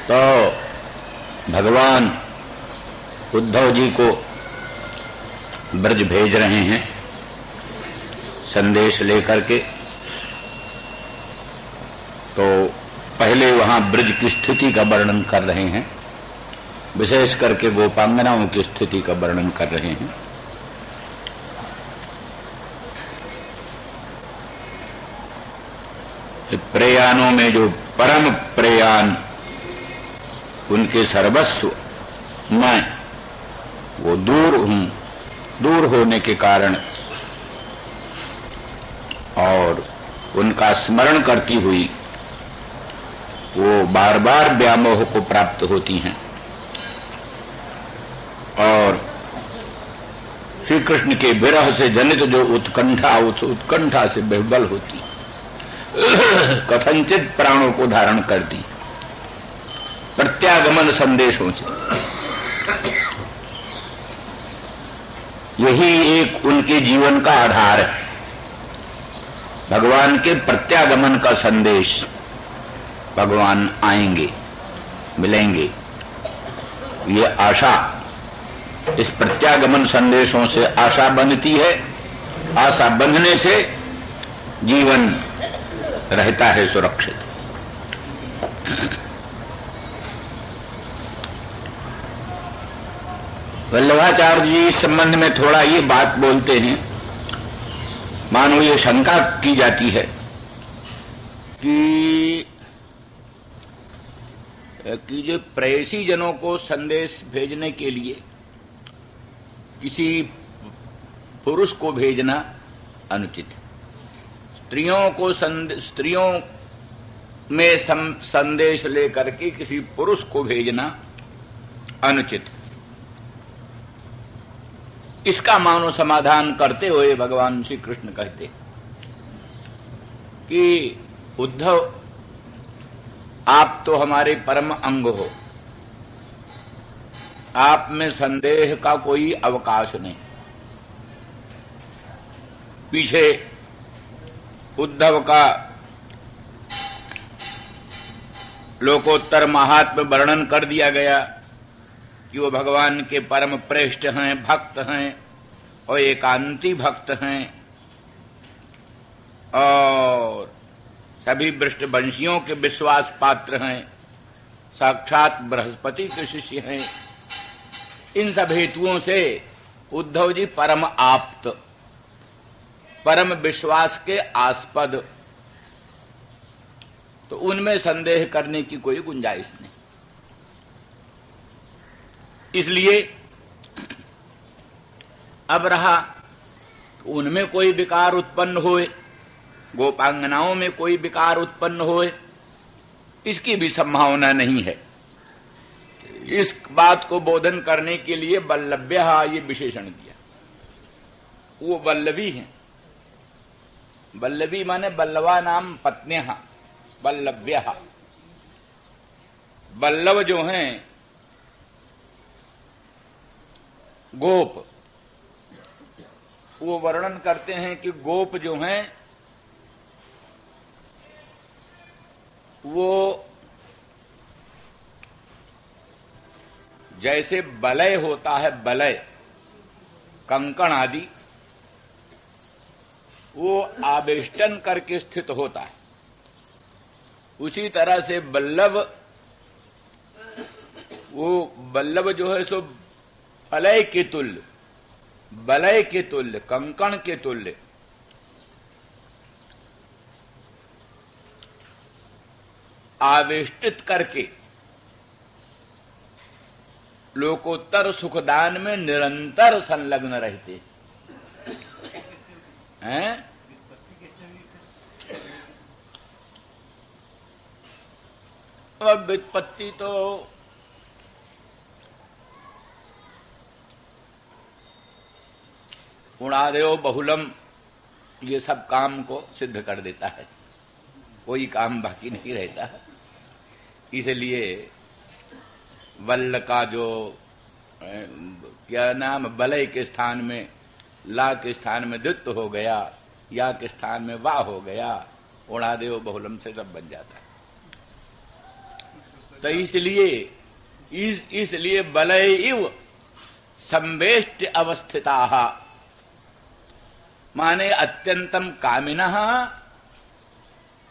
तो भगवान उद्धव जी को ब्रज भेज रहे हैं संदेश लेकर के। तो पहले वहां ब्रज की स्थिति का वर्णन कर रहे हैं, विशेष करके गोपांगनाओं की स्थिति का वर्णन कर रहे हैं। प्रयाणों में जो परम प्रयाण उनके सर्वस्व मैं वो दूर होने के कारण और उनका स्मरण करती हुई वो बार बार व्यामोह को प्राप्त होती हैं और श्री कृष्ण के विरह से जनित जो उत्कंठा, उस उत्कंठा से बेबल होती, कथनचित प्राणों को धारण करती प्रत्यागमन संदेशों से। यही एक उनके जीवन का आधार है, भगवान के प्रत्यागमन का संदेश। भगवान आएंगे, मिलेंगे, ये आशा, इस प्रत्यागमन संदेशों से आशा बंधती है। आशा बंधने से जीवन रहता है सुरक्षित। वल्लभाचार्य जी इस संबंध में थोड़ा ये बात बोलते हैं। मानो ये शंका की जाती है कि जो प्रेयसी जनों को संदेश भेजने के लिए किसी पुरुष को भेजना अनुचित है, स्त्रियों में संदेश लेकर के किसी पुरुष को भेजना अनुचित है। इसका मानो समाधान करते हुए भगवान श्री कृष्ण कहते कि उद्धव, आप तो हमारे परम अंग हो, आप में संदेह का कोई अवकाश नहीं। पीछे उद्धव का लोकोत्तर महात्म्य वर्णन कर दिया गया कि वो भगवान के परम प्रेष्ठ हैं, भक्त हैं और एकांती भक्त हैं और सभी वृष्टवंशियों के विश्वास पात्र हैं, साक्षात बृहस्पति के शिष्य हैं। इन सब हेतुओं से उद्धव जी परम आप्त, परम विश्वास के आस्पद, तो उनमें संदेह करने की कोई गुंजाइश नहीं। इसलिए अब रहा उनमें कोई विकार उत्पन्न होए, गोपांगनाओं में कोई विकार उत्पन्न होए, इसकी भी संभावना नहीं है। इस बात को बोधन करने के लिए वल्लभ्य ये विशेषण दिया। वो वल्लभी हैं, वल्लभी माने वल्लभा नाम पत्न्यः, वल्लभ्य। वल्लभ जो हैं गोप, वो वर्णन करते हैं कि गोप जो हैं वो जैसे बलय होता है, बलय कंकण आदि, वो आवेष्टन करके स्थित होता है, उसी तरह से बल्लभ, वो बल्लभ जो है सो फलय के तुल्य, बलय के तुल्य, कंकण के तुल्य आवेष्टित करके लोकोत्तर सुखदान में निरंतर संलग्न रहते हैं। अब व्युत्पत्ति तो गुणादेव बहुलम ये सब काम को सिद्ध कर देता है, कोई काम बाकी नहीं रहता है। इसलिए वल्ल का जो क्या नाम, बलय के स्थान में ला के स्थान में द्वित्व हो गया, या के स्थान में वा हो गया, गुणादेव बहुलम से सब बन जाता है। तो इसलिए बलय इव संवेष्ट अवस्थिताः, माने अत्यंतम कामिनः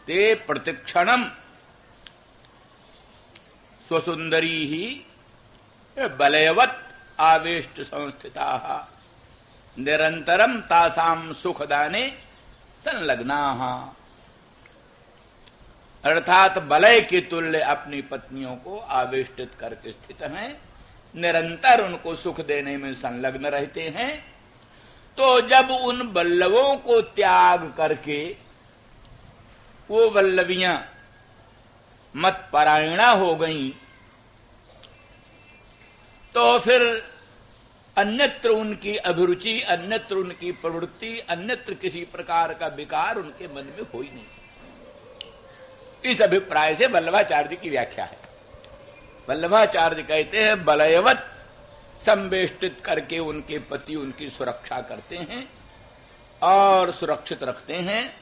ते प्रतिक्षणम स्वसुंदरी ही बलयवत् आवेष्ट संस्थिताः निरंतरम तासाम सुखदाने संलग्नाः। अर्थात बलय के तुल्य अपनी पत्नियों को आवेष्टित करके स्थित हैं, निरंतर उनको सुख देने में संलग्न रहते हैं। तो जब उन बल्लवों को त्याग करके वो वल्लवियां मत परायणा हो गईं, तो फिर अन्यत्र उनकी अभिरुचि, अन्यत्र उनकी प्रवृत्ति, अन्यत्र किसी प्रकार का विकार उनके मन में हो ही नहीं सकता। इस अभिप्राय से वल्लभाचार्य की व्याख्या है। वल्लभाचार्य कहते हैं बलयवत संवेष्टित करके उनके पति उनकी सुरक्षा करते हैं और सुरक्षित रखते हैं,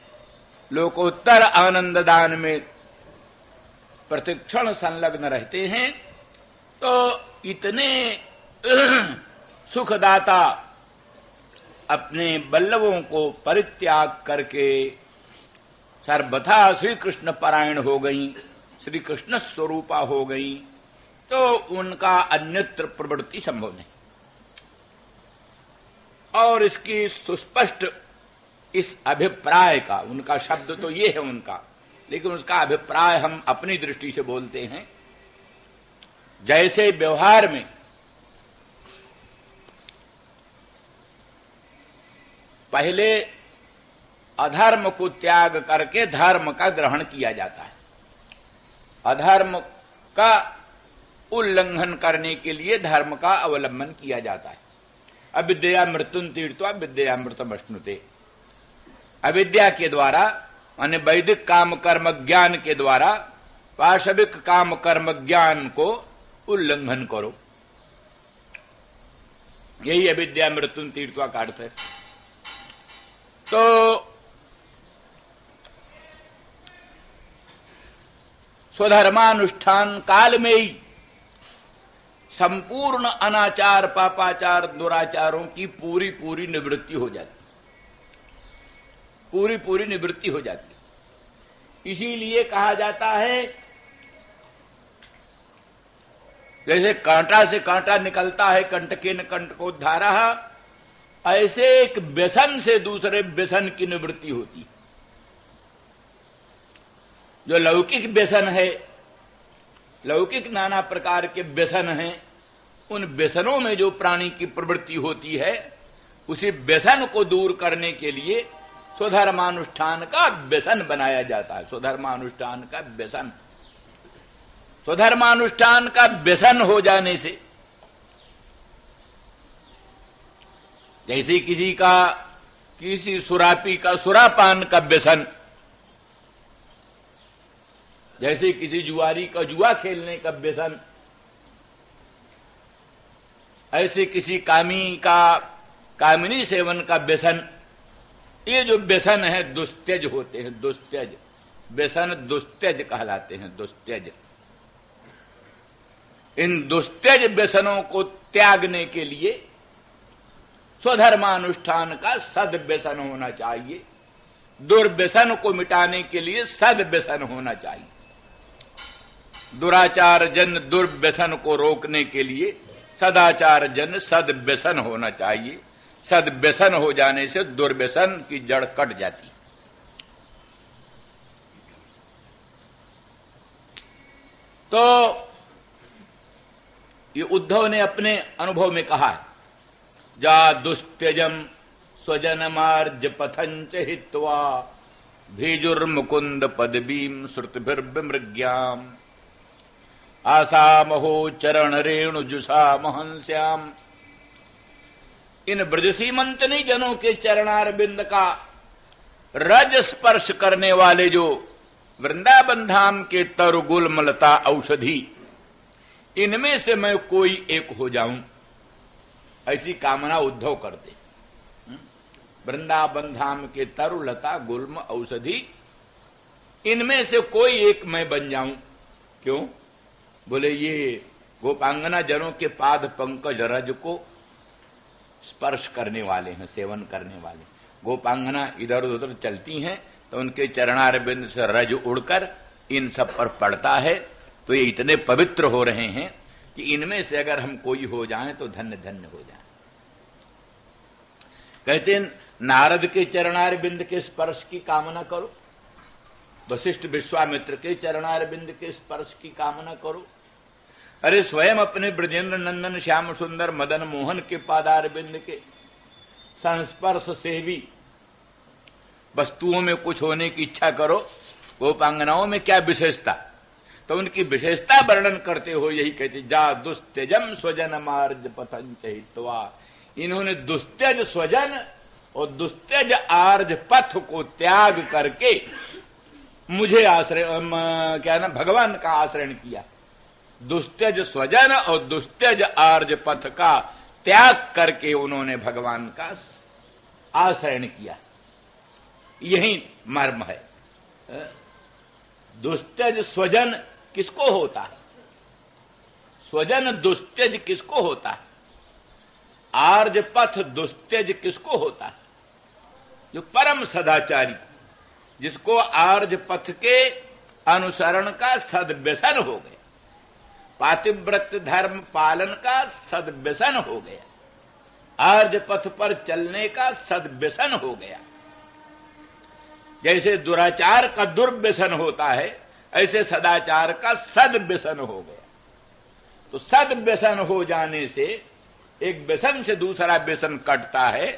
लोकोत्तर आनंददान में प्रतिक्षण संलग्न रहते हैं। तो इतने सुखदाता अपने बल्लभों को परित्याग करके सर्वथा श्री कृष्ण परायण हो गई, श्री कृष्ण स्वरूपा हो गई, तो उनका अन्यत्र प्रवृत्ति संभव नहीं। और इसकी सुस्पष्ट इस अभिप्राय का, उनका शब्द तो ये है उनका, लेकिन उसका अभिप्राय हम अपनी दृष्टि से बोलते हैं। जैसे व्यवहार में पहले अधर्म को त्याग करके धर्म का ग्रहण किया जाता है, अधर्म का उल्लंघन करने के लिए धर्म का अवलंबन किया जाता है। अविद्या मृत्युं तीर्थ्वा विद्यामृतमश्नुते, अविद्या के द्वारा माने वैदिक काम कर्म ज्ञान के द्वारा पाशविक काम कर्म ज्ञान को उल्लंघन करो, यही अविद्या मृत्युं तीर्थ्वा का अर्थ है। तो स्वधर्मानुष्ठान काल में ही संपूर्ण अनाचार, पापाचार, दुराचारों की पूरी पूरी निवृत्ति हो जाती, पूरी पूरी निवृत्ति हो जाती। इसीलिए कहा जाता है जैसे कांटा से कांटा निकलता है, कंटकेन कंटकोद्धारः, ऐसे एक व्यसन से दूसरे व्यसन की निवृत्ति होती। जो लौकिक व्यसन है, लौकिक नाना प्रकार के व्यसन हैं, उन व्यसनों में जो प्राणी की प्रवृत्ति होती है, उसी व्यसन को दूर करने के लिए स्वधर्मानुष्ठान का व्यसन बनाया जाता है। स्वधर्मानुष्ठान का व्यसन, स्वधर्मानुष्ठान का व्यसन हो जाने से, जैसे किसी सुरापी का सुरापान का व्यसन, जैसे किसी जुआरी का जुआ खेलने का व्यसन, ऐसे किसी कामिनी सेवन का व्यसन, ये जो व्यसन है दुस्त्यज होते हैं, दुस्त्यज व्यसन दुस्त्यज कहलाते हैं, दुस्त्यज। इन दुस्त्यज व्यसनों को त्यागने के लिए स्वधर्मानुष्ठान का सद्व्यसन होना चाहिए, दुर्व्यसन को मिटाने के लिए सद्व्यसन होना चाहिए। दुराचार जन दुर्व्यसन को रोकने के लिए सदाचार जन सद्व्यसन होना चाहिए। सद्व्यसन हो जाने से दुर्व्यसन की जड़ कट जाती। तो ये उद्धव ने अपने अनुभव में कहा है, जा दुस्त्यजम स्वजनमार्ज पथंच हित्वा भीजुर्मुकुंद पदवीम श्रुतिभिर्विमृग्याम आसामहो चरण रेणु जुषा महंस्याम। इन ब्रजसीमंतनी जनों के चरणारविंद का रज स्पर्श करने वाले जो वृंदावन धाम के तरु गुलमलता औषधि, इनमें से मैं कोई एक हो जाऊं, ऐसी कामना उद्धव करते। वृंदावन धाम के तरुलता गुल्म औषधि, इनमें से कोई एक मैं बन जाऊं। क्यों? बोले ये गोपांगना जनों के पाद पंकज रज को स्पर्श करने वाले हैं, सेवन करने वाले। गोपांगना इधर उधर चलती हैं तो उनके चरणारविंद से रज उड़कर इन सब पर पड़ता है, तो ये इतने पवित्र हो रहे हैं कि इनमें से अगर हम कोई हो जाएं तो धन्य धन्य हो जाएं। कहते हैं नारद के चरणारविंद के स्पर्श की कामना करो, वशिष्ठ विश्वामित्र के चरणारविंद के स्पर्श की कामना करो। अरे स्वयं अपने ब्रजेंद्र नंदन श्याम सुंदर मदन मोहन के पादारविंद के संस्पर्श से भी वस्तुओं में कुछ होने की इच्छा करो। गोपांगनाओं में क्या विशेषता, तो उनकी विशेषता वर्णन करते हो यही कहते, जा दुस्त्यजम स्वजन मार्ज पथंच हित्वा। इन्होंने दुस्त्यज स्वजन और दुस्त्यज आर्ज पथ को त्याग करके मुझे आश्रय क्या ना भगवान का आश्रय किया। दुस्त्यज स्वजन और दुस्त्यज आर्ज पथ का त्याग करके उन्होंने भगवान का आश्रय किया। यही मर्म है। दुस्त्यज स्वजन किसको होता है? स्वजन दुस्त्यज किसको होता है? आर्ज पथ दुस्त्यज किसको होता है? जो परम सदाचारी, जिसको आर्ज पथ के अनुसरण का सद्व्यसन हो गया, पातिव्रत धर्म पालन का सद्व्यसन हो गया, आर्ज पथ पर चलने का सद्व्यसन हो गया। जैसे दुराचार का दुर्व्यसन होता है, ऐसे सदाचार का सद्व्यसन हो गया। तो सद्व्यसन हो जाने से एक व्यसन से दूसरा व्यसन कटता है।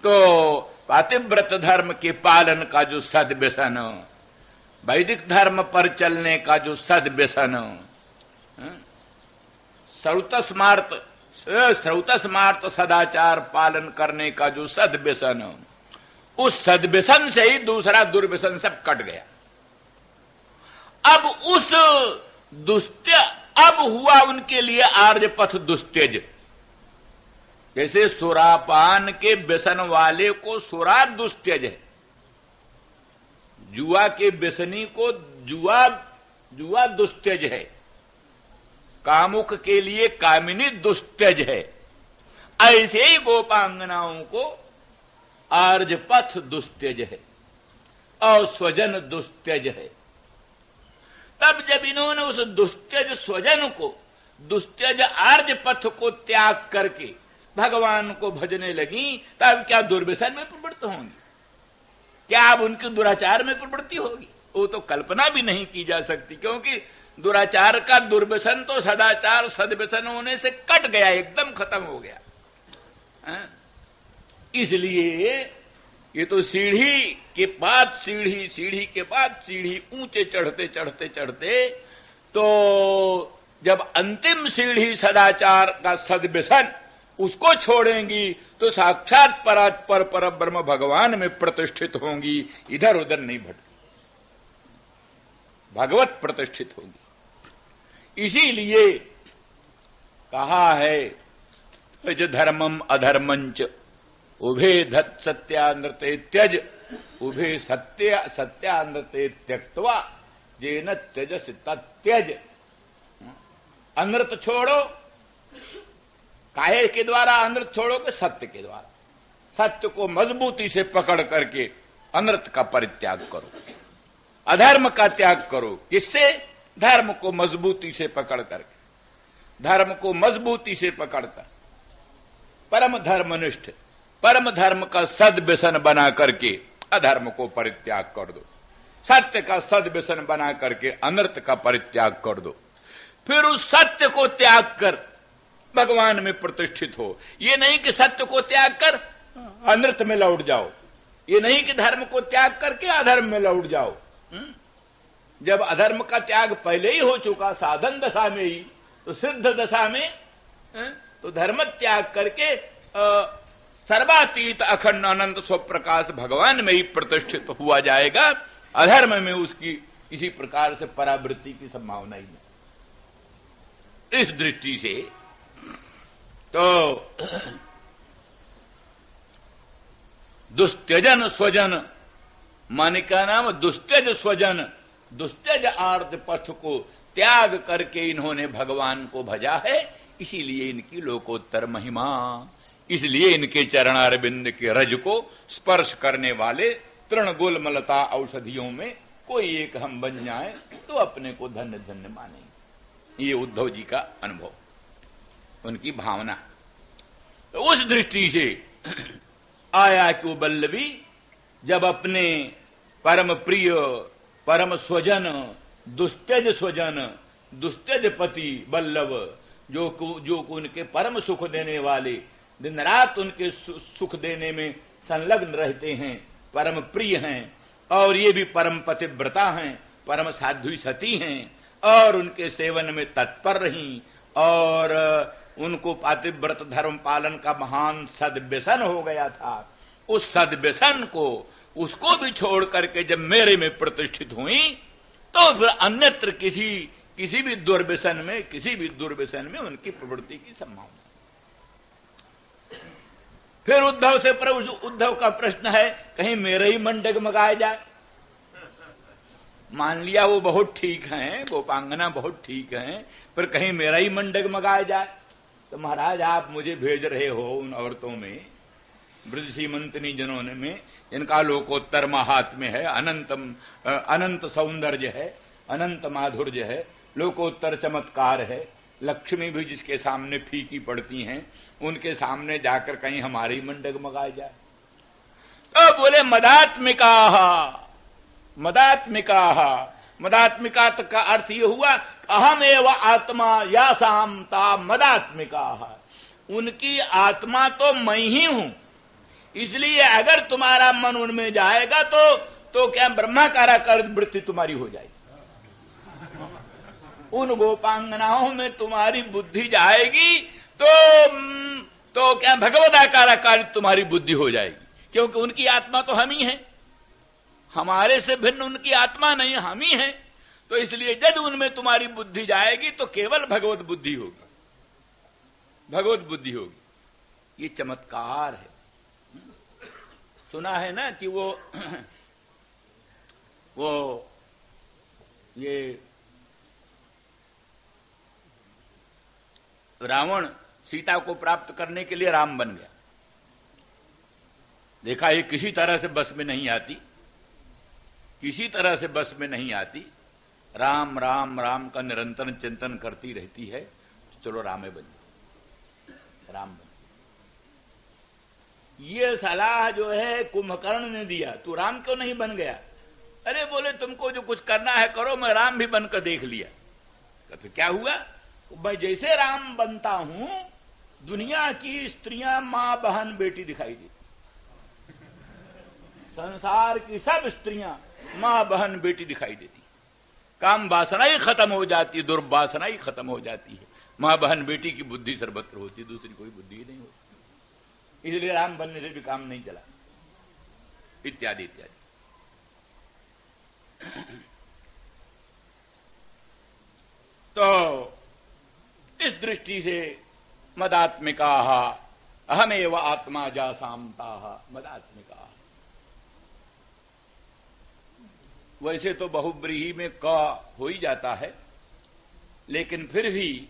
तो पातिव्रत धर्म के पालन का जो सद्व्यसन, वैदिक धर्म पर चलने का जो सद्व्यसन, श्रौतस्मार्त सदाचार पालन करने का जो सद्व्यसन, उस सद्व्यसन से ही दूसरा दुर्व्यसन सब कट गया। अब उस अब हुआ उनके लिए आर्य पथ दुस्त्यज। जैसे सुरापान के व्यसन वाले को सुरा दुस्त्यज है, जुआ के व्यसनी को जुआ दुस्त्यज है, कामुक के लिए कामिनी दुस्त्यज है। ऐसे ही गोपांगनाओं को आर्ज पथ दुस्त्यज है और स्वजन दुस्त्यज है। तब जब इन्होंने उस दुस्त्यज स्वजन को, दुस्त्यज आर्ज पथ को त्याग करके भगवान को भजने लगी, तब क्या दुर्व्यसन में प्रवृत्त होंगी? क्या अब उनके दुराचार में प्रवृत्ति होगी? वो तो कल्पना भी नहीं की जा सकती, क्योंकि दुराचार का दुर्व्यसन तो सदाचार सद्व्यसन होने से कट गया, एकदम खत्म हो गया। इसलिए ये तो सीढ़ी के बाद सीढ़ी, सीढ़ी के बाद सीढ़ी, ऊंचे चढ़ते चढ़ते चढ़ते तो जब अंतिम सीढ़ी सदाचार का सद्व्यसन, उसको छोड़ेंगी तो साक्षात पर ब्रह्म भगवान में प्रतिष्ठित होंगी, इधर उधर नहीं भटकी, भगवत प्रतिष्ठित होगी। इसीलिए कहा है धर्मम अधर्मंच उभे धत सत्यानृते त्यज उभे सत्यानृते त्यक्त्वा जेन त्यजस तत्यज। अनृत छोड़ो, काहे के द्वारा अनृत छोड़ोगे? सत्य के द्वारा। सत्य को मजबूती से पकड़ करके अनृत का परित्याग करो, अधर्म का त्याग करो। किससे? धर्म को मजबूती से पकड़ करके, धर्म को मजबूती से पकड़कर परम धर्मनिष्ठ, परम धर्म का सद्व्यसन बना करके अधर्म को परित्याग कर दो, सत्य का सद्व्यसन बना करके अनर्थ का परित्याग कर दो। फिर उस सत्य को त्याग कर भगवान में प्रतिष्ठित हो। ये नहीं कि सत्य को त्याग कर अनर्थ में लौट जाओ, ये नहीं कि धर्म को त्याग करके अधर्म में लौट जाओ। जब अधर्म का त्याग पहले ही हो चुका साधन दशा में ही, तो सिद्ध दशा में तो धर्म त्याग करके सर्वातीत अखंड अनंत स्वप्रकाश भगवान में ही प्रतिष्ठित हुआ जाएगा। अधर्म में उसकी किसी प्रकार से परावृत्ति की संभावना ही नहीं। इस दृष्टि से तो दुस्त्यजन स्वजन, माने का नाम दुस्त्यज स्वजन, दुस्त्यज आर्त पथ को त्याग करके इन्होंने भगवान को भजा है। इसीलिए इनकी लोकोत्तर महिमा, इसलिए इनके चरणारविंद के रज को स्पर्श करने वाले तृण गुलमलता औषधियों में कोई एक हम बन जाए तो अपने को धन्य धन्य मानेंगे। ये उद्धव जी का अनुभव, उनकी भावना। तो उस दृष्टि से आया कि वो बल्लभी जब अपने परम प्रिय, परम स्वजन, दुस्त्यज स्वजन, दुस्त्यज पति बल्लभ, जो को उनके परम सुख देने वाले, दिन रात उनके सुख देने में संलग्न रहते हैं, परम प्रिय हैं, और ये भी परम पतिव्रता हैं, परम साध्वी सती हैं, और उनके सेवन में तत्पर रहीं, और उनको पातिव्रत धर्म पालन का महान सद्व्यसन हो गया था। उस सद्व्यसन को, उसको भी छोड़ करके जब मेरे में प्रतिष्ठित हुई, तो फिर अन्यत्र किसी भी दुर्व्यसन में, किसी भी दुर्व्यसन में उनकी प्रवृत्ति की संभावना। फिर उद्धव से उद्धव का प्रश्न है, कहीं मेरा ही मन डगमगाया जाए। मान लिया वो बहुत ठीक हैं, गोपांगना बहुत ठीक हैं, पर कहीं मेरा ही मन डगमगाया जाए। तो महाराज आप मुझे भेज रहे हो उन औरतों में, वृद्ध सीमंतनी जनों में, इनका लोकोत्तर महात्म्य है, अनंत सौंदर्य है, अनंत माधुर्य है, लोकोत्तर चमत्कार है। लक्ष्मी भी जिसके सामने फीकी पड़ती हैं, उनके सामने जाकर कहीं हमारी मन डगमगाए जाए। तो बोले मदात्मिका, मदात्मिका, मदात्मिका का अर्थ यह हुआ अहम एव आत्मा या सामता मदात्मिका, उनकी आत्मा तो मैं ही हूं। इसलिए अगर तुम्हारा मन उनमें जाएगा तो क्या ब्रह्माकाराकार वृत्ति तुम्हारी हो जाएगी। उन गोपांगनाओं में तुम्हारी बुद्धि जाएगी तो क्या भगवदाकाराकार तुम्हारी बुद्धि हो जाएगी, क्योंकि उनकी आत्मा तो हम ही है, हमारे से भिन्न उनकी आत्मा नहीं, हम ही है। तो इसलिए यदि उनमें तुम्हारी बुद्धि जाएगी तो केवल भगवत बुद्धि होगी, भगवत बुद्धि होगी। ये चमत्कार है। सुना है ना कि वो ये रावण सीता को प्राप्त करने के लिए राम बन गया। देखा ये किसी तरह से बस में नहीं आती, किसी तरह से बस में नहीं आती। राम राम राम का निरंतर चिंतन करती रहती है, तो चलो रामे बन, राम बन। ये सलाह जो है कुंभकर्ण ने दिया, तू राम क्यों नहीं बन गया? अरे बोले तुमको जो कुछ करना है करो, मैं राम भी बनकर देख लिया। तो क्या हुआ? मैं जैसे राम बनता हूं, दुनिया की स्त्रियां मां बहन बेटी दिखाई देती, संसार की सब स्त्रियां मां बहन बेटी दिखाई देती, काम वासना ही खत्म हो जाती है, दुर्वासना ही खत्म हो जाती है। मां बहन बेटी की बुद्धि सर्वत्र होती है, दूसरी कोई बुद्धि ही नहीं होती। इसलिए राम बनने से भी काम नहीं चला, इत्यादि इत्यादि। तो इस दृष्टि से मदात्मिका अहमेव आत्मा जासामता मदात्मिका। वैसे तो बहुब्रीही में क हो ही जाता है, लेकिन फिर भी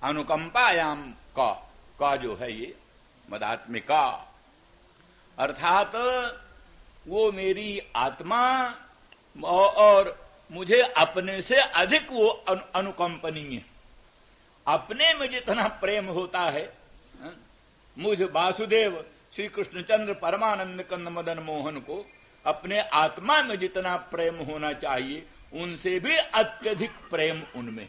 अनुकंपायाम का जो है ये मदात्मिका, अर्थात वो मेरी आत्मा और मुझे अपने से अधिक वो अनुकंपनीय, अपने में जितना प्रेम होता है मुझ वासुदेव श्री कृष्णचंद्र परमानंद कंद मदन मोहन को अपने आत्मा में जितना प्रेम होना चाहिए उनसे भी अत्यधिक प्रेम उनमें,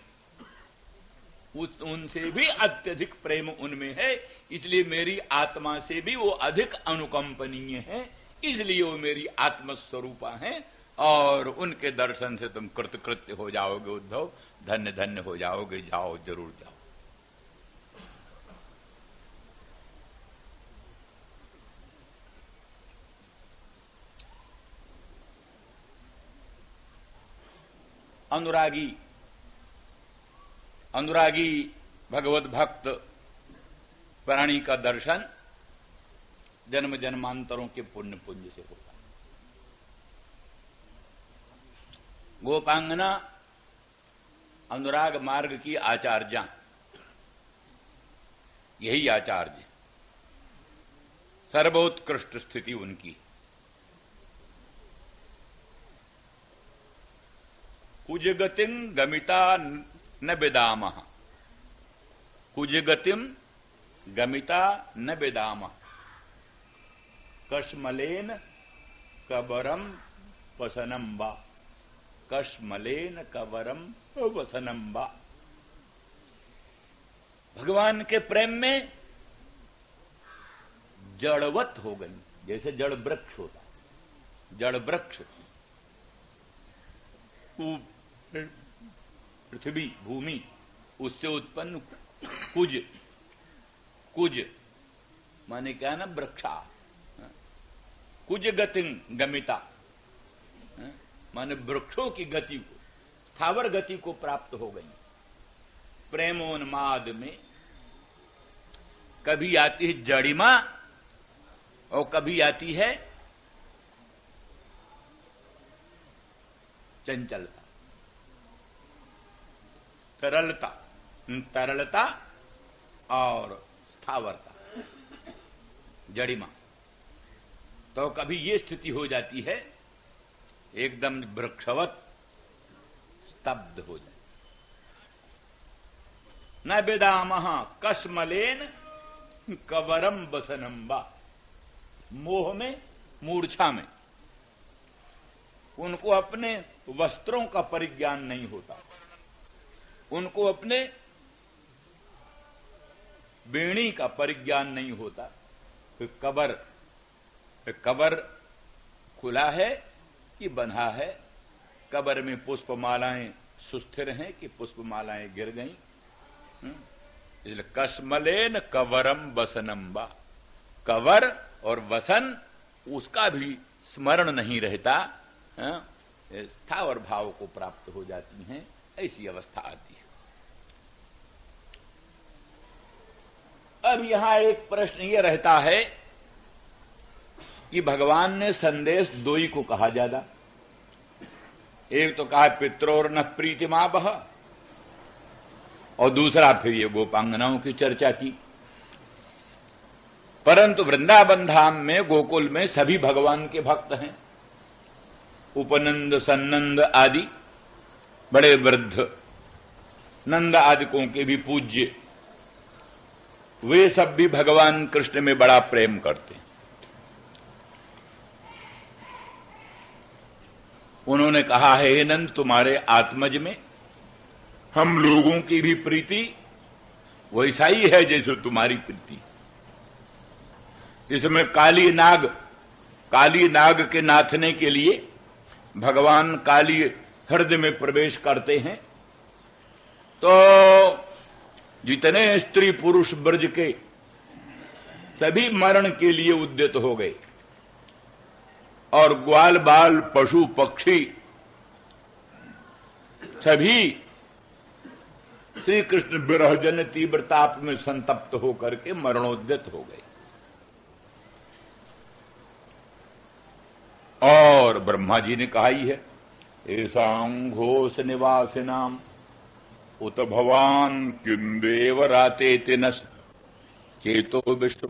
उनसे भी अत्यधिक प्रेम उनमें है। इसलिए मेरी आत्मा से भी वो अधिक अनुकंपनीय है, इसलिए वो मेरी आत्मस्वरूपा है। और उनके दर्शन से तुम कृतकृत्य हो जाओगे उद्धव, धन्य धन्य हो जाओगे। जाओ, जरूर जाओ। अनुरागी भगवत भक्त प्राणी का दर्शन जन्म जन्मांतरों के पुण्य पुंज से होता है। गोपांगना अनुराग मार्ग की आचार्या, यही आचार्य, सर्वोत्कृष्ट स्थिति उनकी। कुजगतिं गमिता न बेदामः, कुजगतिं गमिता न बेदामः, कश्मलेन कबरम वसनम वा, कश्मलेन कबरम वसनम वा। भगवान के प्रेम में जड़वत हो गई, जैसे जड़ वृक्ष होता, जड़ वृक्ष पृथ्वी भूमि, उससे उत्पन्न कुज, कुज माने क्या ना, वृक्षा। कुज गतिं गमिता माने वृक्षों की गति को, स्थावर गति को प्राप्त हो गई। प्रेमोन्माद में कभी आती है जड़िमा और कभी आती है चंचलता, तरलता, तरलता और स्थावरता, जड़िमा। तो कभी ये स्थिति हो जाती है एकदम वृक्षवत स्तब्ध हो जाए। न बेदामः कश्मलेन कवरम वसनम वा, मोह में, मूर्छा में उनको अपने वस्त्रों का परिज्ञान नहीं होता, उनको अपने बेणी का परिज्ञान नहीं होता। तो कबर खुला है कि बंधा है, कबर में पुष्पमालाएं सुस्थिर हैं कि पुष्पमालाएं गिर गईं। इसलिए कश्मलेन कवरम वसनम वा, कवर और वसन उसका भी स्मरण नहीं रहता, स्थावर भाव को प्राप्त हो जाती हैं, ऐसी अवस्था आती है। अब यहां एक प्रश्न यह रहता है कि भगवान ने संदेश दो ही को कहा ज्यादा। एक तो कहा पित्रोर न प्रीतिमावह, और दूसरा फिर ये गोपांगनाओं की चर्चा की। परंतु वृंदावन धाम में, गोकुल में सभी भगवान के भक्त हैं। उपनंद, सन्नंद आदि बड़े वृद्ध, नंद आदिकों के भी पूज्य, वे सब भी भगवान कृष्ण में बड़ा प्रेम करते हैं। उन्होंने कहा है, हे नंद, तुम्हारे आत्मज में हम लोगों की भी प्रीति वैसा ही है जैसे तुम्हारी प्रीति। इसमें काली नाग के नाथने के लिए भगवान काली हृदय में प्रवेश करते हैं, तो जितने स्त्री पुरुष ब्रज के सभी मरण के लिए उद्यत हो गए, और ग्वाल बाल पशु पक्षी सभी श्री कृष्ण विरहजन तीव्र ताप में संतप्त होकर के मरणोद्यत हो गए। और ब्रह्मा जी ने कहा ही है, ऐसां घोष निवासिनाम उत भवान किंदेव राते तिनस चेतो विश्व